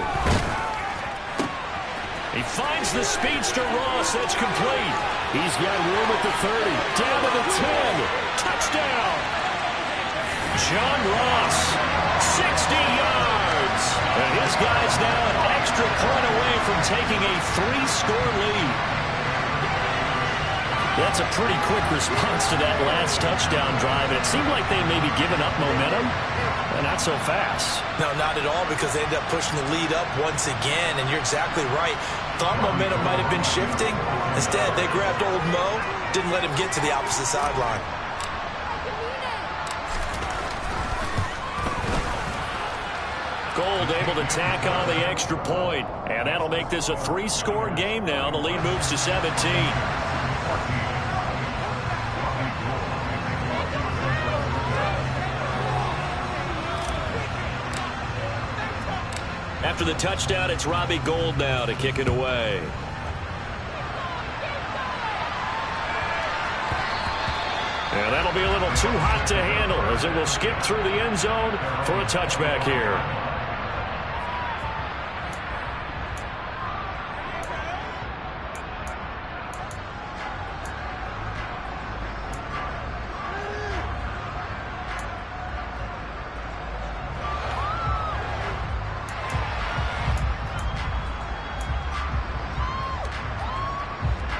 He finds the speedster Ross. That's complete. He's got room at the 30. Down to the 10. Touchdown. John Ross, 60 yards. And his guy's now an extra point away from taking a 3-score lead. That's a pretty quick response to that last touchdown drive. And it seemed like they may be giving up momentum. And not so fast. No, not at all, because they ended up pushing the lead up once again. And you're exactly right. Thought momentum might have been shifting. Instead, they grabbed old Mo, didn't let him get to the opposite sideline. Gold able to tack on the extra point. And that'll make this a 3-score game now. The lead moves to 17. After the touchdown, it's Robbie Gould now to kick it away. And that'll be a little too hot to handle as it will skip through the end zone for a touchback here.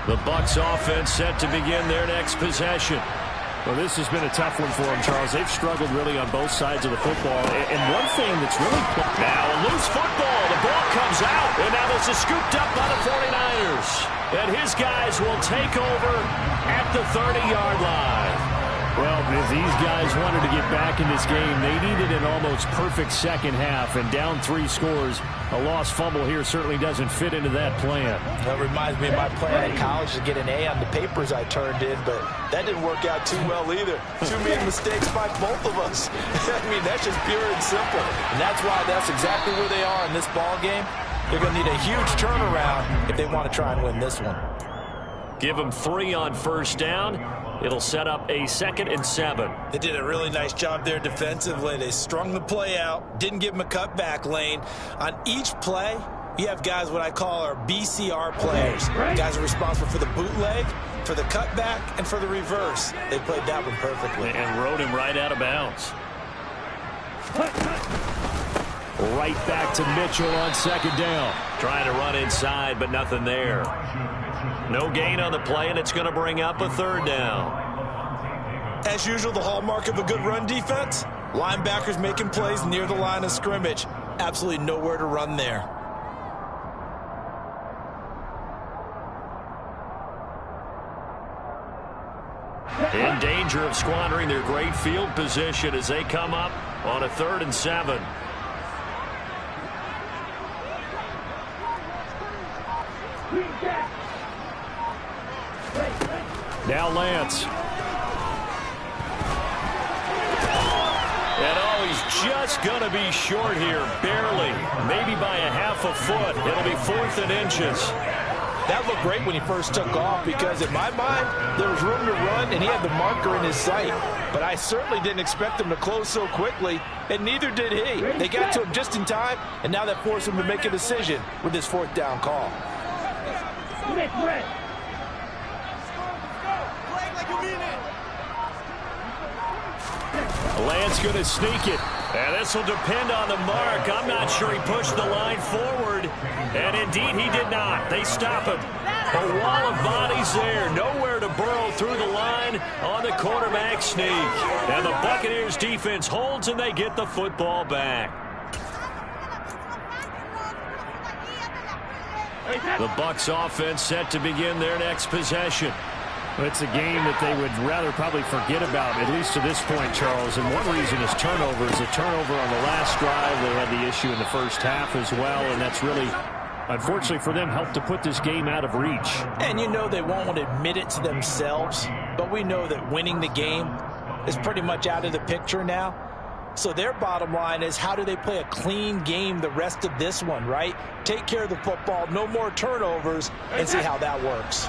The Bucs offense set to begin their next possession. Well, this has been a tough one for them, Charles. They've struggled really on both sides of the football. And one thing that's really... Now a loose football. The ball comes out. And now this is scooped up by the 49ers. And his guys will take over at the 30-yard line. Well, if these guys wanted to get back in this game, they needed an almost perfect second half. And down 3 scores, a lost fumble here certainly doesn't fit into that plan. That reminds me of my plan in college to get an A on the papers I turned in, but that didn't work out too well either. Too many mistakes by both of us. I mean, that's just pure and simple. And that's why that's exactly where they are in this ball game. They're going to need a huge turnaround if they want to try and win this one. Give them 3 on first down. It'll set up a 2nd and 7. They did a really nice job there defensively. They strung the play out, didn't give them a cutback lane. On each play, you have guys what I call our BCR players. Guys are responsible for the bootleg, for the cutback, and for the reverse. They played that one perfectly. And rode him right out of bounds. Right back to Mitchell on second down. Trying to run inside, but nothing there. No gain on the play, and it's going to bring up a 3rd down. As usual, the hallmark of a good run defense, linebackers making plays near the line of scrimmage. Absolutely nowhere to run there. In danger of squandering their great field position as they come up on a 3rd and 7. Now Lance. And oh, he's just going to be short here, barely. Maybe by a half a foot. It'll be 4th and inches. That looked great when he first took off because in my mind, there was room to run and he had the marker in his sight. But I certainly didn't expect him to close so quickly, and neither did he. They got to him just in time, and now that forced him to make a decision with his 4th down call. Lance going to sneak it. And this will depend on the mark. I'm not sure he pushed the line forward. And indeed, he did not. They stop him. A wall of bodies there. Nowhere to burrow through the line on the quarterback sneak. And the Buccaneers defense holds, and they get the football back. The Bucs offense set to begin their next possession. It's a game that they would rather probably forget about, at least to this point, Charles. And one reason is turnovers. A turnover on the last drive. They had the issue in the first half as well, and that's really, unfortunately for them, helped to put this game out of reach. And you know they won't admit it to themselves, but we know that winning the game is pretty much out of the picture now. So their bottom line is, how do they play a clean game the rest of this one, right? Take care of the football, no more turnovers, and see how that works.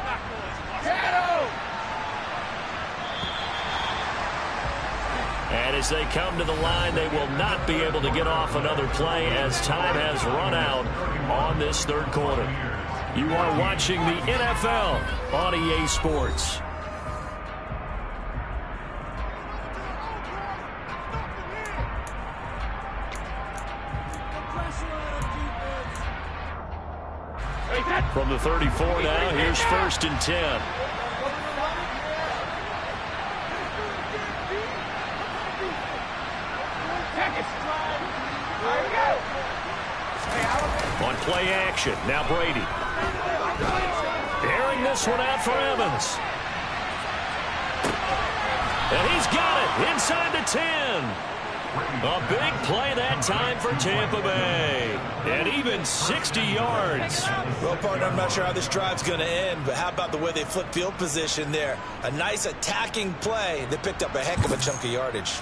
And as they come to the line, they will not be able to get off another play as time has run out on this 3rd quarter. You are watching the NFL on EA Sports. From the 34 now, here's 1st and 10. On play action, now Brady. Airing this one out for Evans. And he's got it inside the 10. A big play that time for Tampa Bay. And even 60 yards. Well, partner, I'm not sure how this drive's going to end, but how about the way they flip field position there? A nice attacking play that picked up a heck of a chunk of yardage.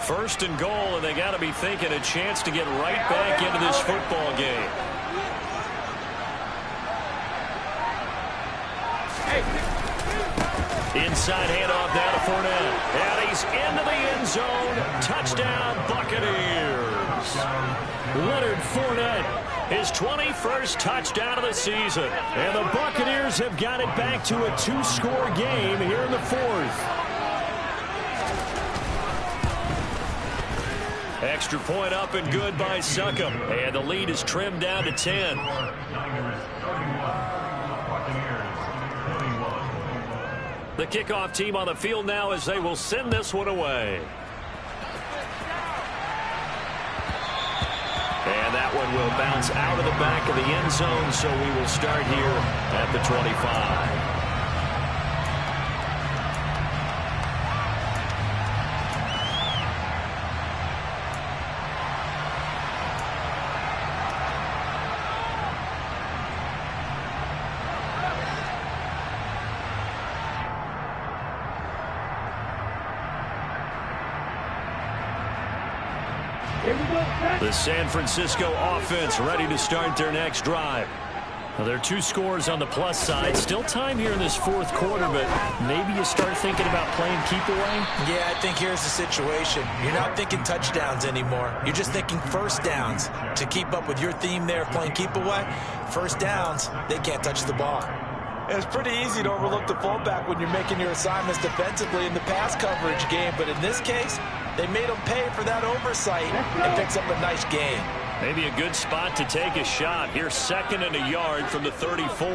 First and goal, and they got to be thinking a chance to get right back into this football game. Inside handoff now to Fournette. And he's into the end zone. Touchdown, Buccaneers. Leonard Fournette, his 21st touchdown of the season. And the Buccaneers have got it back to a 2-score game here in the 4th. Extra point up and good by Succop. And the lead is trimmed down to 10. The kickoff team on the field now as they will send this one away. And that one will bounce out of the back of the end zone, so we will start here at the 25. The San Francisco offense ready to start their next drive. Well, there are 2 scores on the plus side. Still time here in this 4th quarter, but maybe you start thinking about playing keep away? Yeah, I think here's the situation. You're not thinking touchdowns anymore. You're just thinking first downs. To keep up with your theme there, playing keep away, first downs, they can't touch the ball. It's pretty easy to overlook the fullback when you're making your assignments defensively in the pass coverage game, but in this case, they made him pay for that oversight and picks up a nice gain. Maybe a good spot to take a shot. Here's 2nd and a yard from the 34.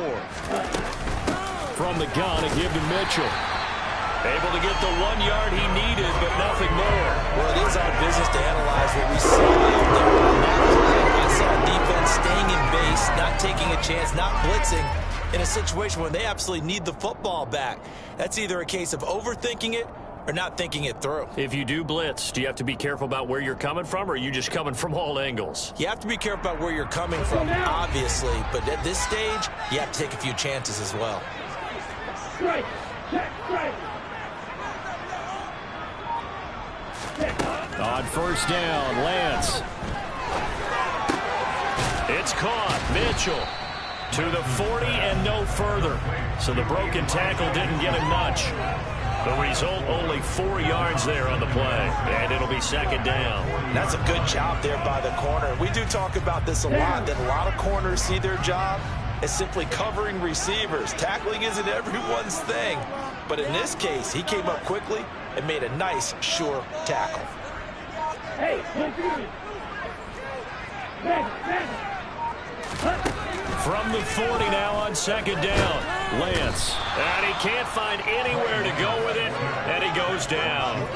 From the gun, a give to Mitchell. Able to get the 1 yard he needed, but nothing more. Well, it is our business to analyze what we saw out there. On that play, I saw defense staying in base, not taking a chance, not blitzing, in a situation where they absolutely need the football back. That's either a case of overthinking it or not thinking it through. If you do blitz, do you have to be careful about where you're coming from, or are you just coming from all angles? You have to be careful about where you're coming from, obviously, but at this stage, you have to take a few chances as well. On first down, Lance. It's caught. Mitchell to the 40 and no further. So the broken tackle didn't get him much. The result, only 4 yards there on the play. And it'll be second down. That's a good job there by the corner. We do talk about this a lot, that a lot of corners see their job as simply covering receivers. Tackling isn't everyone's thing. But in this case, he came up quickly and made a nice, sure tackle. Hey, From the 40 now on second down. Lance. And he can't find anywhere to go with it. And he goes down.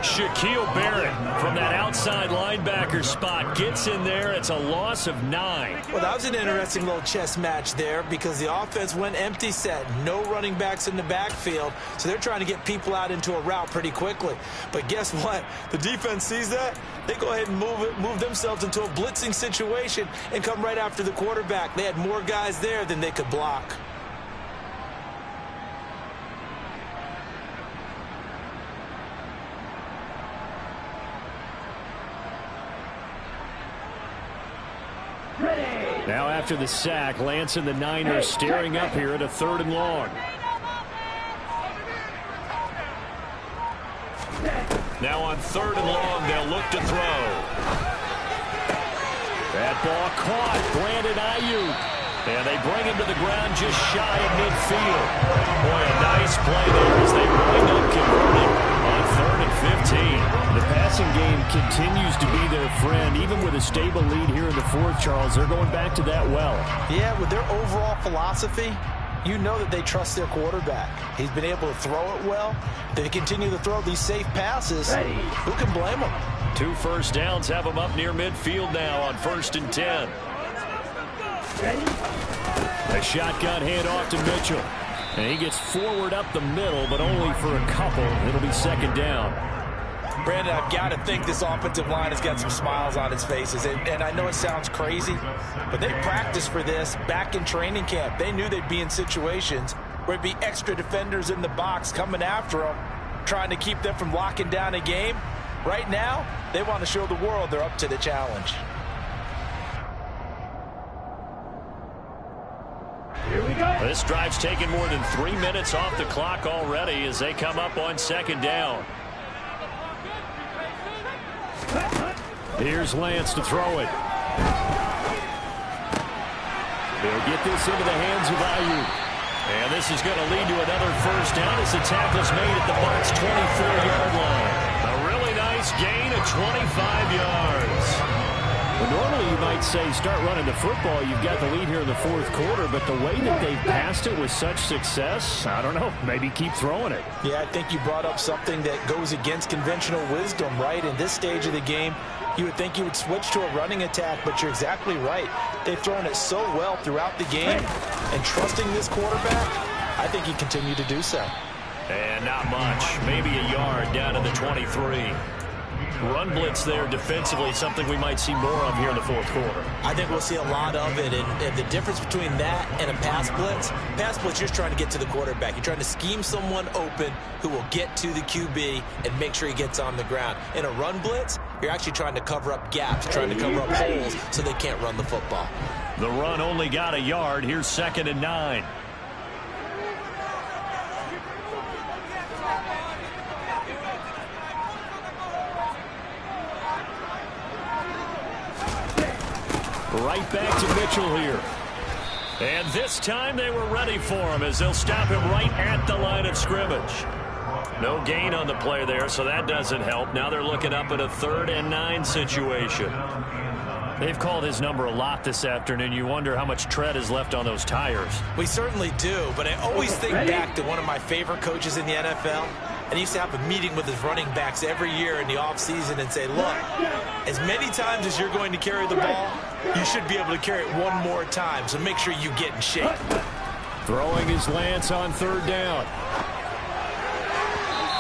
Shaquille Barrett from that outside linebacker spot gets in there. It's a loss of 9. Well, that was an interesting little chess match there because the offense went empty set. No running backs in the backfield. So they're trying to get people out into a route pretty quickly. But guess what? The defense sees that. They go ahead and move themselves into a blitzing situation and come right after the quarterback. They had more guys there than they could block. Now after the sack, Lance and the Niners staring up here at a 3rd and long. Now on 3rd and long, they'll look to throw. That ball caught. Brandon Ayuk. And they bring him to the ground just shy of midfield. Boy, a nice play there as they wind up converting on 3rd and 15. The passing game continues to be their friend. Even with a stable lead here in the 4th, Charles, they're going back to that well. Yeah, with their overall philosophy, you know that they trust their quarterback. He's been able to throw it well. They continue to throw these safe passes. Who can blame them? 2 first downs have them up near midfield now on 1st and 10. A shotgun handoff to Mitchell. And he gets forward up the middle, but only for a couple. It'll be second down. Brandon, I've got to think this offensive line has got some smiles on its faces. And I know it sounds crazy, but they practiced for this back in training camp. They knew they'd be in situations where it'd be extra defenders in the box coming after them, trying to keep them from locking down a game. Right now, they want to show the world they're up to the challenge. This drive's taken more than 3 minutes off the clock already as they come up on second down. Here's Lance to throw it. They'll get this into the hands of Ayuk. And this is going to lead to another first down as the tackle's made at the Bucs' 24-yard line. A really nice gain of 25 yards. Well, normally you might say start running the football. You've got the lead here in the 4th quarter, but the way that they've passed it with such success, I don't know, maybe keep throwing it. Yeah, I think you brought up something that goes against conventional wisdom, right? In this stage of the game, you would think you would switch to a running attack, but you're exactly right. They've thrown it so well throughout the game, and trusting this quarterback, I think he continued to do so. And not much, maybe a yard down to the 23. Run blitz there defensively, something we might see more of here in the 4th quarter. I think we'll see a lot of it, and the difference between that and a pass blitz, you're just trying to get to the quarterback. You're trying to scheme someone open who will get to the QB and make sure he gets on the ground. In a run blitz, you're actually trying to cover up gaps, trying to cover up holes so they can't run the football. The run only got a yard. Here's 2nd and 9. Right back to Mitchell here. And this time they were ready for him as they'll stop him right at the line of scrimmage. No gain on the play there, so that doesn't help. Now they're looking up at a 3rd and 9 situation. They've called his number a lot this afternoon. You wonder how much tread is left on those tires. We certainly do, but I always think back to one of my favorite coaches in the NFL. And he used to have a meeting with his running backs every year in the offseason and say, look, as many times as you're going to carry the ball, you should be able to carry it one more time, so make sure you get in shape. Throwing his Lance on 3rd down.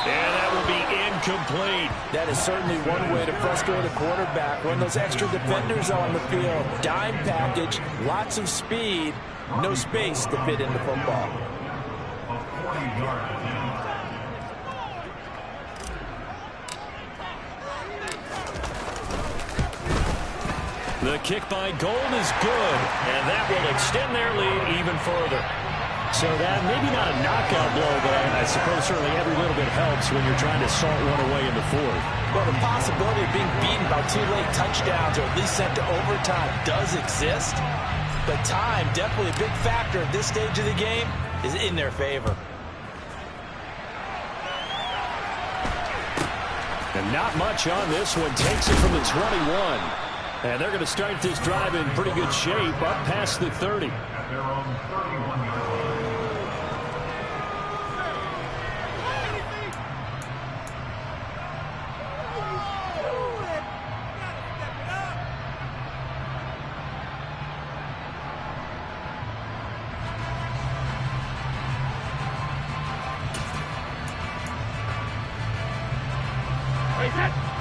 And that will be incomplete. That is certainly one way to frustrate a quarterback. Run those extra defenders on the field. Dime package, lots of speed, no space to fit in the football. A 40-yard The kick by Gold is good, and that will extend their lead even further. So that maybe not a knockout blow, but I suppose certainly every little bit helps when you're trying to salt one away in the fourth. Well, the possibility of being beaten by 2 late touchdowns or at least sent to overtime does exist. But time, definitely a big factor at this stage of the game, is in their favor. And not much on this one. Takes it from the 21. And they're going to start this drive in pretty good shape up past the 30. At their own 31-yard line.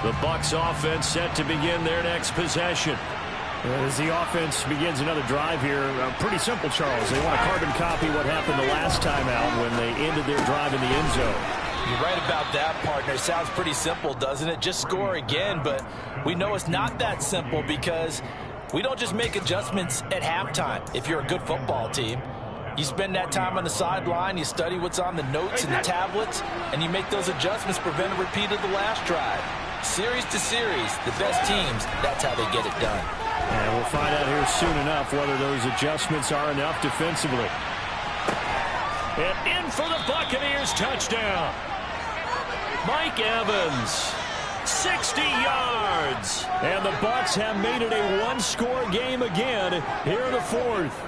The Bucs offense set to begin their next possession. As the offense begins another drive here, pretty simple, Charles. They want to carbon copy what happened the last time out when they ended their drive in the end zone. You're right about that, partner. Sounds pretty simple, doesn't it? Just score again, but we know it's not that simple because we don't just make adjustments at halftime if you're a good football team. You spend that time on the sideline, you study what's on the notes and the tablets, and you make those adjustments, prevent a repeat of the last drive. Series to series, the best teams, that's how they get it done. And we'll find out here soon enough whether those adjustments are enough defensively. And in for the Buccaneers touchdown. Mike Evans, 60 yards. And the Bucs have made it a one-score game again here in the fourth.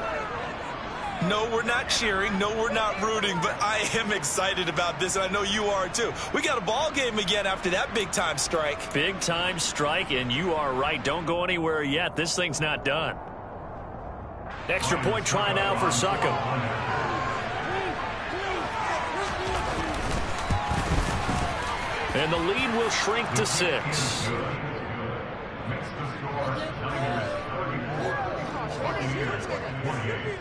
No, we're not cheering. No, we're not rooting. But I am excited about this, and I know you are too. We got a ball game again after that big-time strike. Big-time strike, and you are right. Don't go anywhere yet. This thing's not done. Extra point try now for Suckham. And the lead will shrink to 6. Makes the score Niners 34, Buccaneers 28.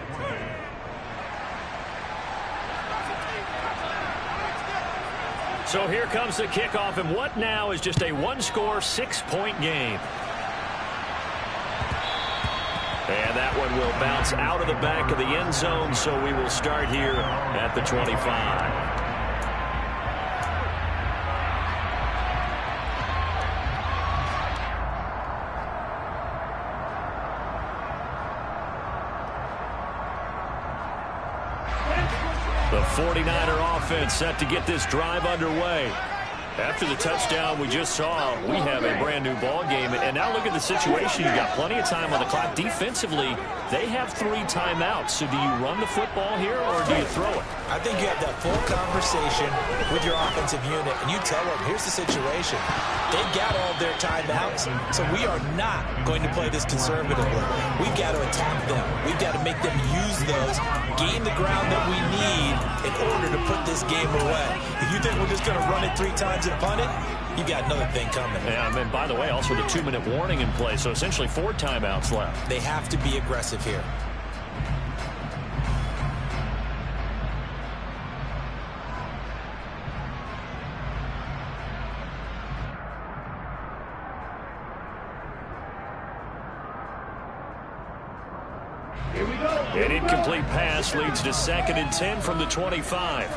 So here comes the kickoff, and what now is just a one-score, 6-point game. And that one will bounce out of the back of the end zone, so we will start here at the 25. The 49er offense set to get this drive underway. After the touchdown we just saw, we have a brand new ball game. And now look at the situation. You've got plenty of time on the clock. Defensively, they have 3 timeouts. So do you run the football here or do you throw it? I think you have that full conversation with your offensive unit, and you tell them, here's the situation. They've got all their timeouts, so we are not going to play this conservatively. We've got to attack them. We've got to make them use those, gain the ground that we need in order to put this game away. If you think we're just going to run it 3 times and punt it, you got another thing coming. Yeah, and by the way, also the 2-minute warning in play, so essentially 4 timeouts left. They have to be aggressive here. An incomplete pass leads to 2nd and 10 from the 25.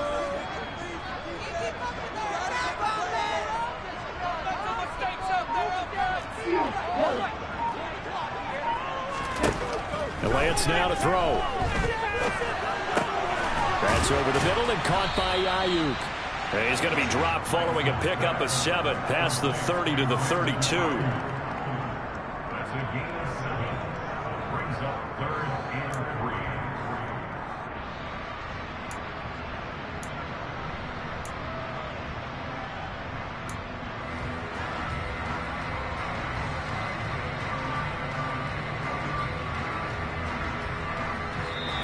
And Lance now to throw. That's over the middle and caught by Ayuk. He's going to be dropped following a pickup of 7 past the 30 to the 32. That's a gain of 7. Brings up 3rd and 3.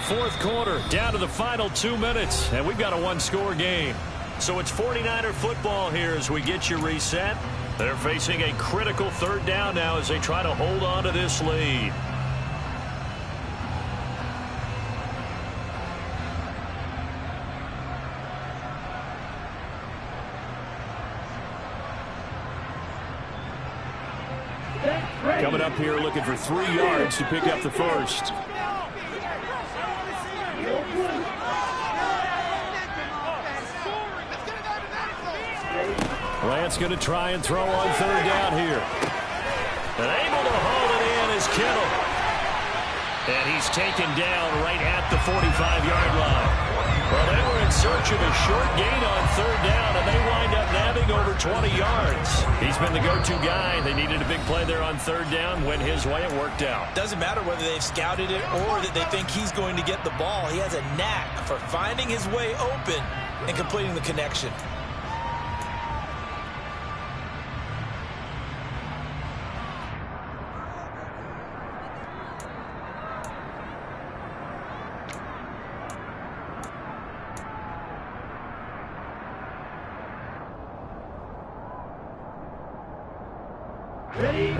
Fourth quarter, down to the final 2 minutes, and we've got a one-score game. So it's 49er football here as we get you reset. They're facing a critical 3rd down now as they try to hold on to this lead. coming up here looking for 3 yards to pick up the first. Lance going to try and throw on 3rd down here. And able to haul it in is Kittle. And he's taken down right at the 45-yard line. Well, they were in search of a short gain on 3rd down, and they wind up nabbing over 20 yards. He's been the go-to guy. They needed a big play there on 3rd down. Went his way. It worked out. Doesn't matter whether they've scouted it or that they think he's going to get the ball. He has a knack for finding his way open and completing the connection.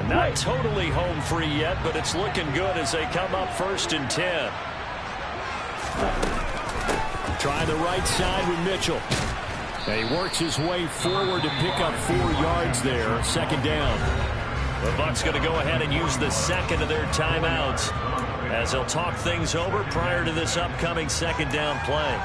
Not totally home free yet, but it's looking good as they come up 1st and 10. Try the right side with Mitchell. And he works his way forward to pick up 4 yards there. 2nd down. The Bucs going to go ahead and use the 2nd of their timeouts as they'll talk things over prior to this upcoming 2nd down play.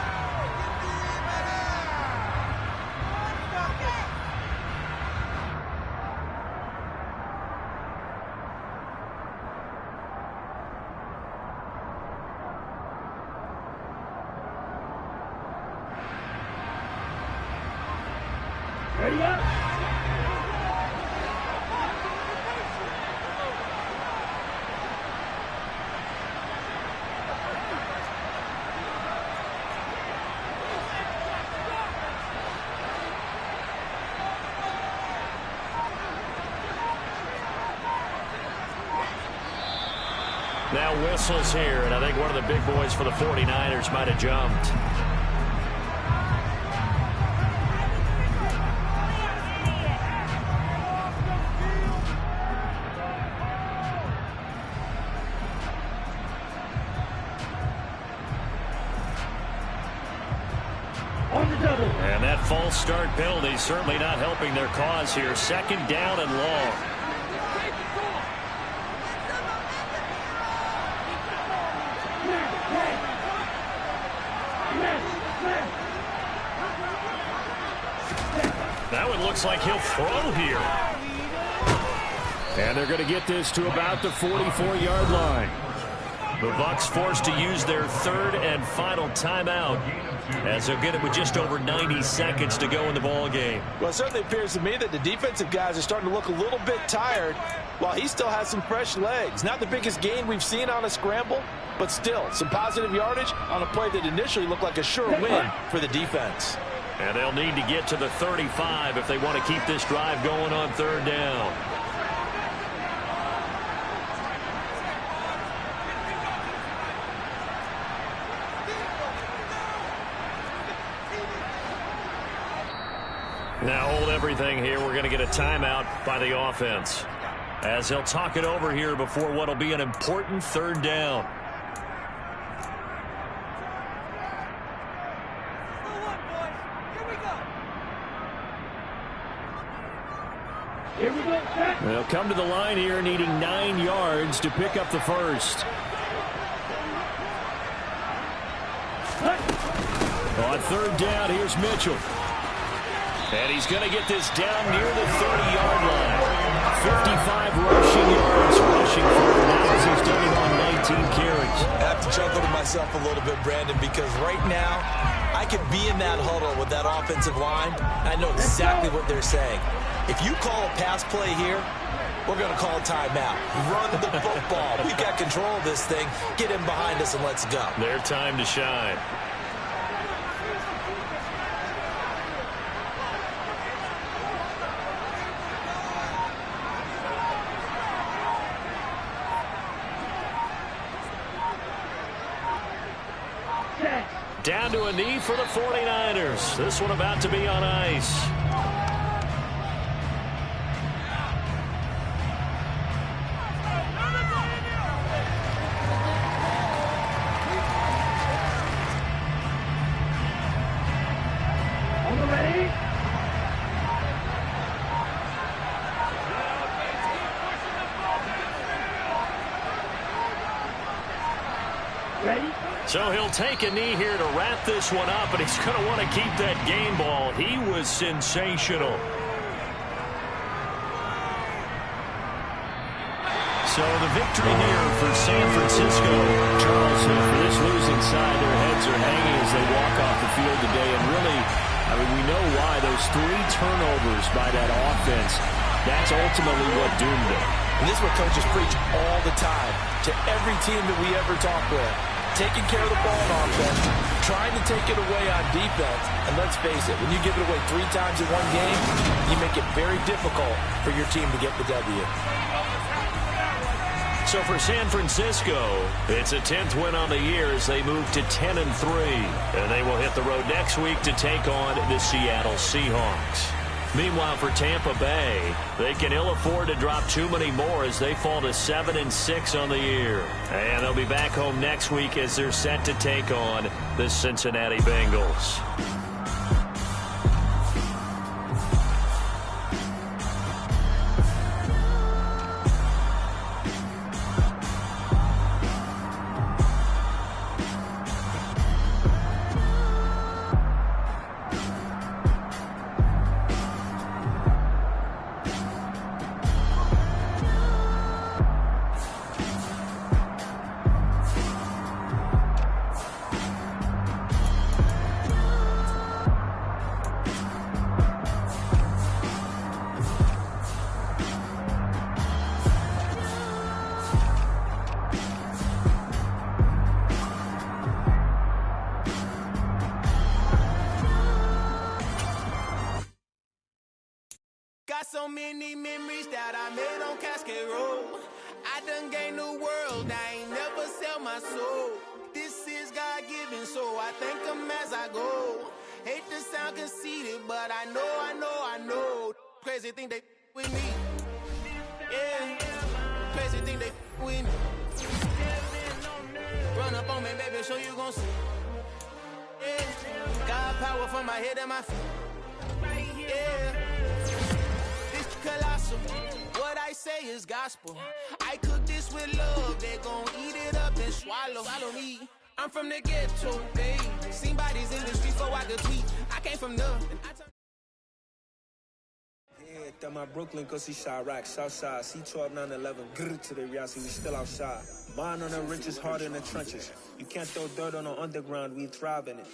Now whistles here, and I think one of the big boys for the 49ers might have jumped. And that false start penalty certainly not helping their cause here. 2nd down and long. Now it looks like he'll throw here. And they're going to get this to about the 44-yard line. The Bucs forced to use their 3rd and final timeout as they'll get it with just over 90 seconds to go in the ball game. Well, it certainly appears to me that the defensive guys are starting to look a little bit tired while he still has some fresh legs. Not the biggest gain we've seen on a scramble, but still some positive yardage on a play that initially looked like a sure win for the defense. And they'll need to get to the 35 if they want to keep this drive going on 3rd down. Now hold everything here. We're going to get a timeout by the offense as they'll talk it over here before what will be an important 3rd down. They'll come to the line here needing 9 yards to pick up the first. On 3rd down, here's Mitchell. And he's going to get this down near the 30-yard line. 55 rushing yards rushing for him now as he's done it on 19 carries. I have to chuckle to myself a little bit, Brandon, because right now I could be in that huddle with that offensive line. I know exactly what they're saying. If you call a pass play here, we're going to call a timeout. Run the football. We've got control of this thing. Get in behind us and let's go. Their time to shine. Down to a knee for the 49ers. This one about to be on ice. So he'll take a knee here to wrap this one up, and he's going to want to keep that game ball. He was sensational. So the victory here for San Francisco. Charles, for this losing side, their heads are hanging as they walk off the field today. And really, I mean, we know why. Those 3 turnovers by that offense, that's ultimately what doomed them. And this is what coaches preach all the time to every team that we ever talk with. Taking care of the ball on offense, trying to take it away on defense. And let's face it, when you give it away 3 times in one game, you make it very difficult for your team to get the W. So for San Francisco, it's a 10th win on the year as they move to 10-3. And they will hit the road next week to take on the Seattle Seahawks. Meanwhile, for Tampa Bay, they can ill afford to drop too many more as they fall to 7-6 on the year. And they'll be back home next week as they're set to take on the Cincinnati Bengals. Got so many memories that I made on Cascade Road. I done gained the world, I ain't never sell my soul. This is God-given, so I thank him as I go. Hate to sound conceited, but I know. Crazy thing they with me. Yeah, crazy thing they with me. Run up on me, baby, show you gon' see. Yeah, got power from my head and my feet. Yeah. Colossal. What I say is gospel. I cook this with love. They gon' eat it up and swallow me. I'm from the ghetto, babe. Seen bodies in the streets before I could tweet. I came from nothing. Yeah, that my Brooklyn, cause he shot rock, Southside, C12, 911, grrr to the reality, we still outside. Mine on the richest, heart in the trenches. You can't throw dirt on the underground, we thrive in it.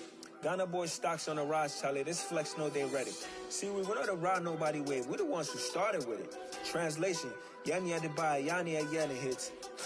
Ghana boys stocks on the rise, Charlie. This flex know they ready. See, we were not the ride nobody with. We're the ones who started with it. Translation: Yani Adebayo, Yani Ayana hits.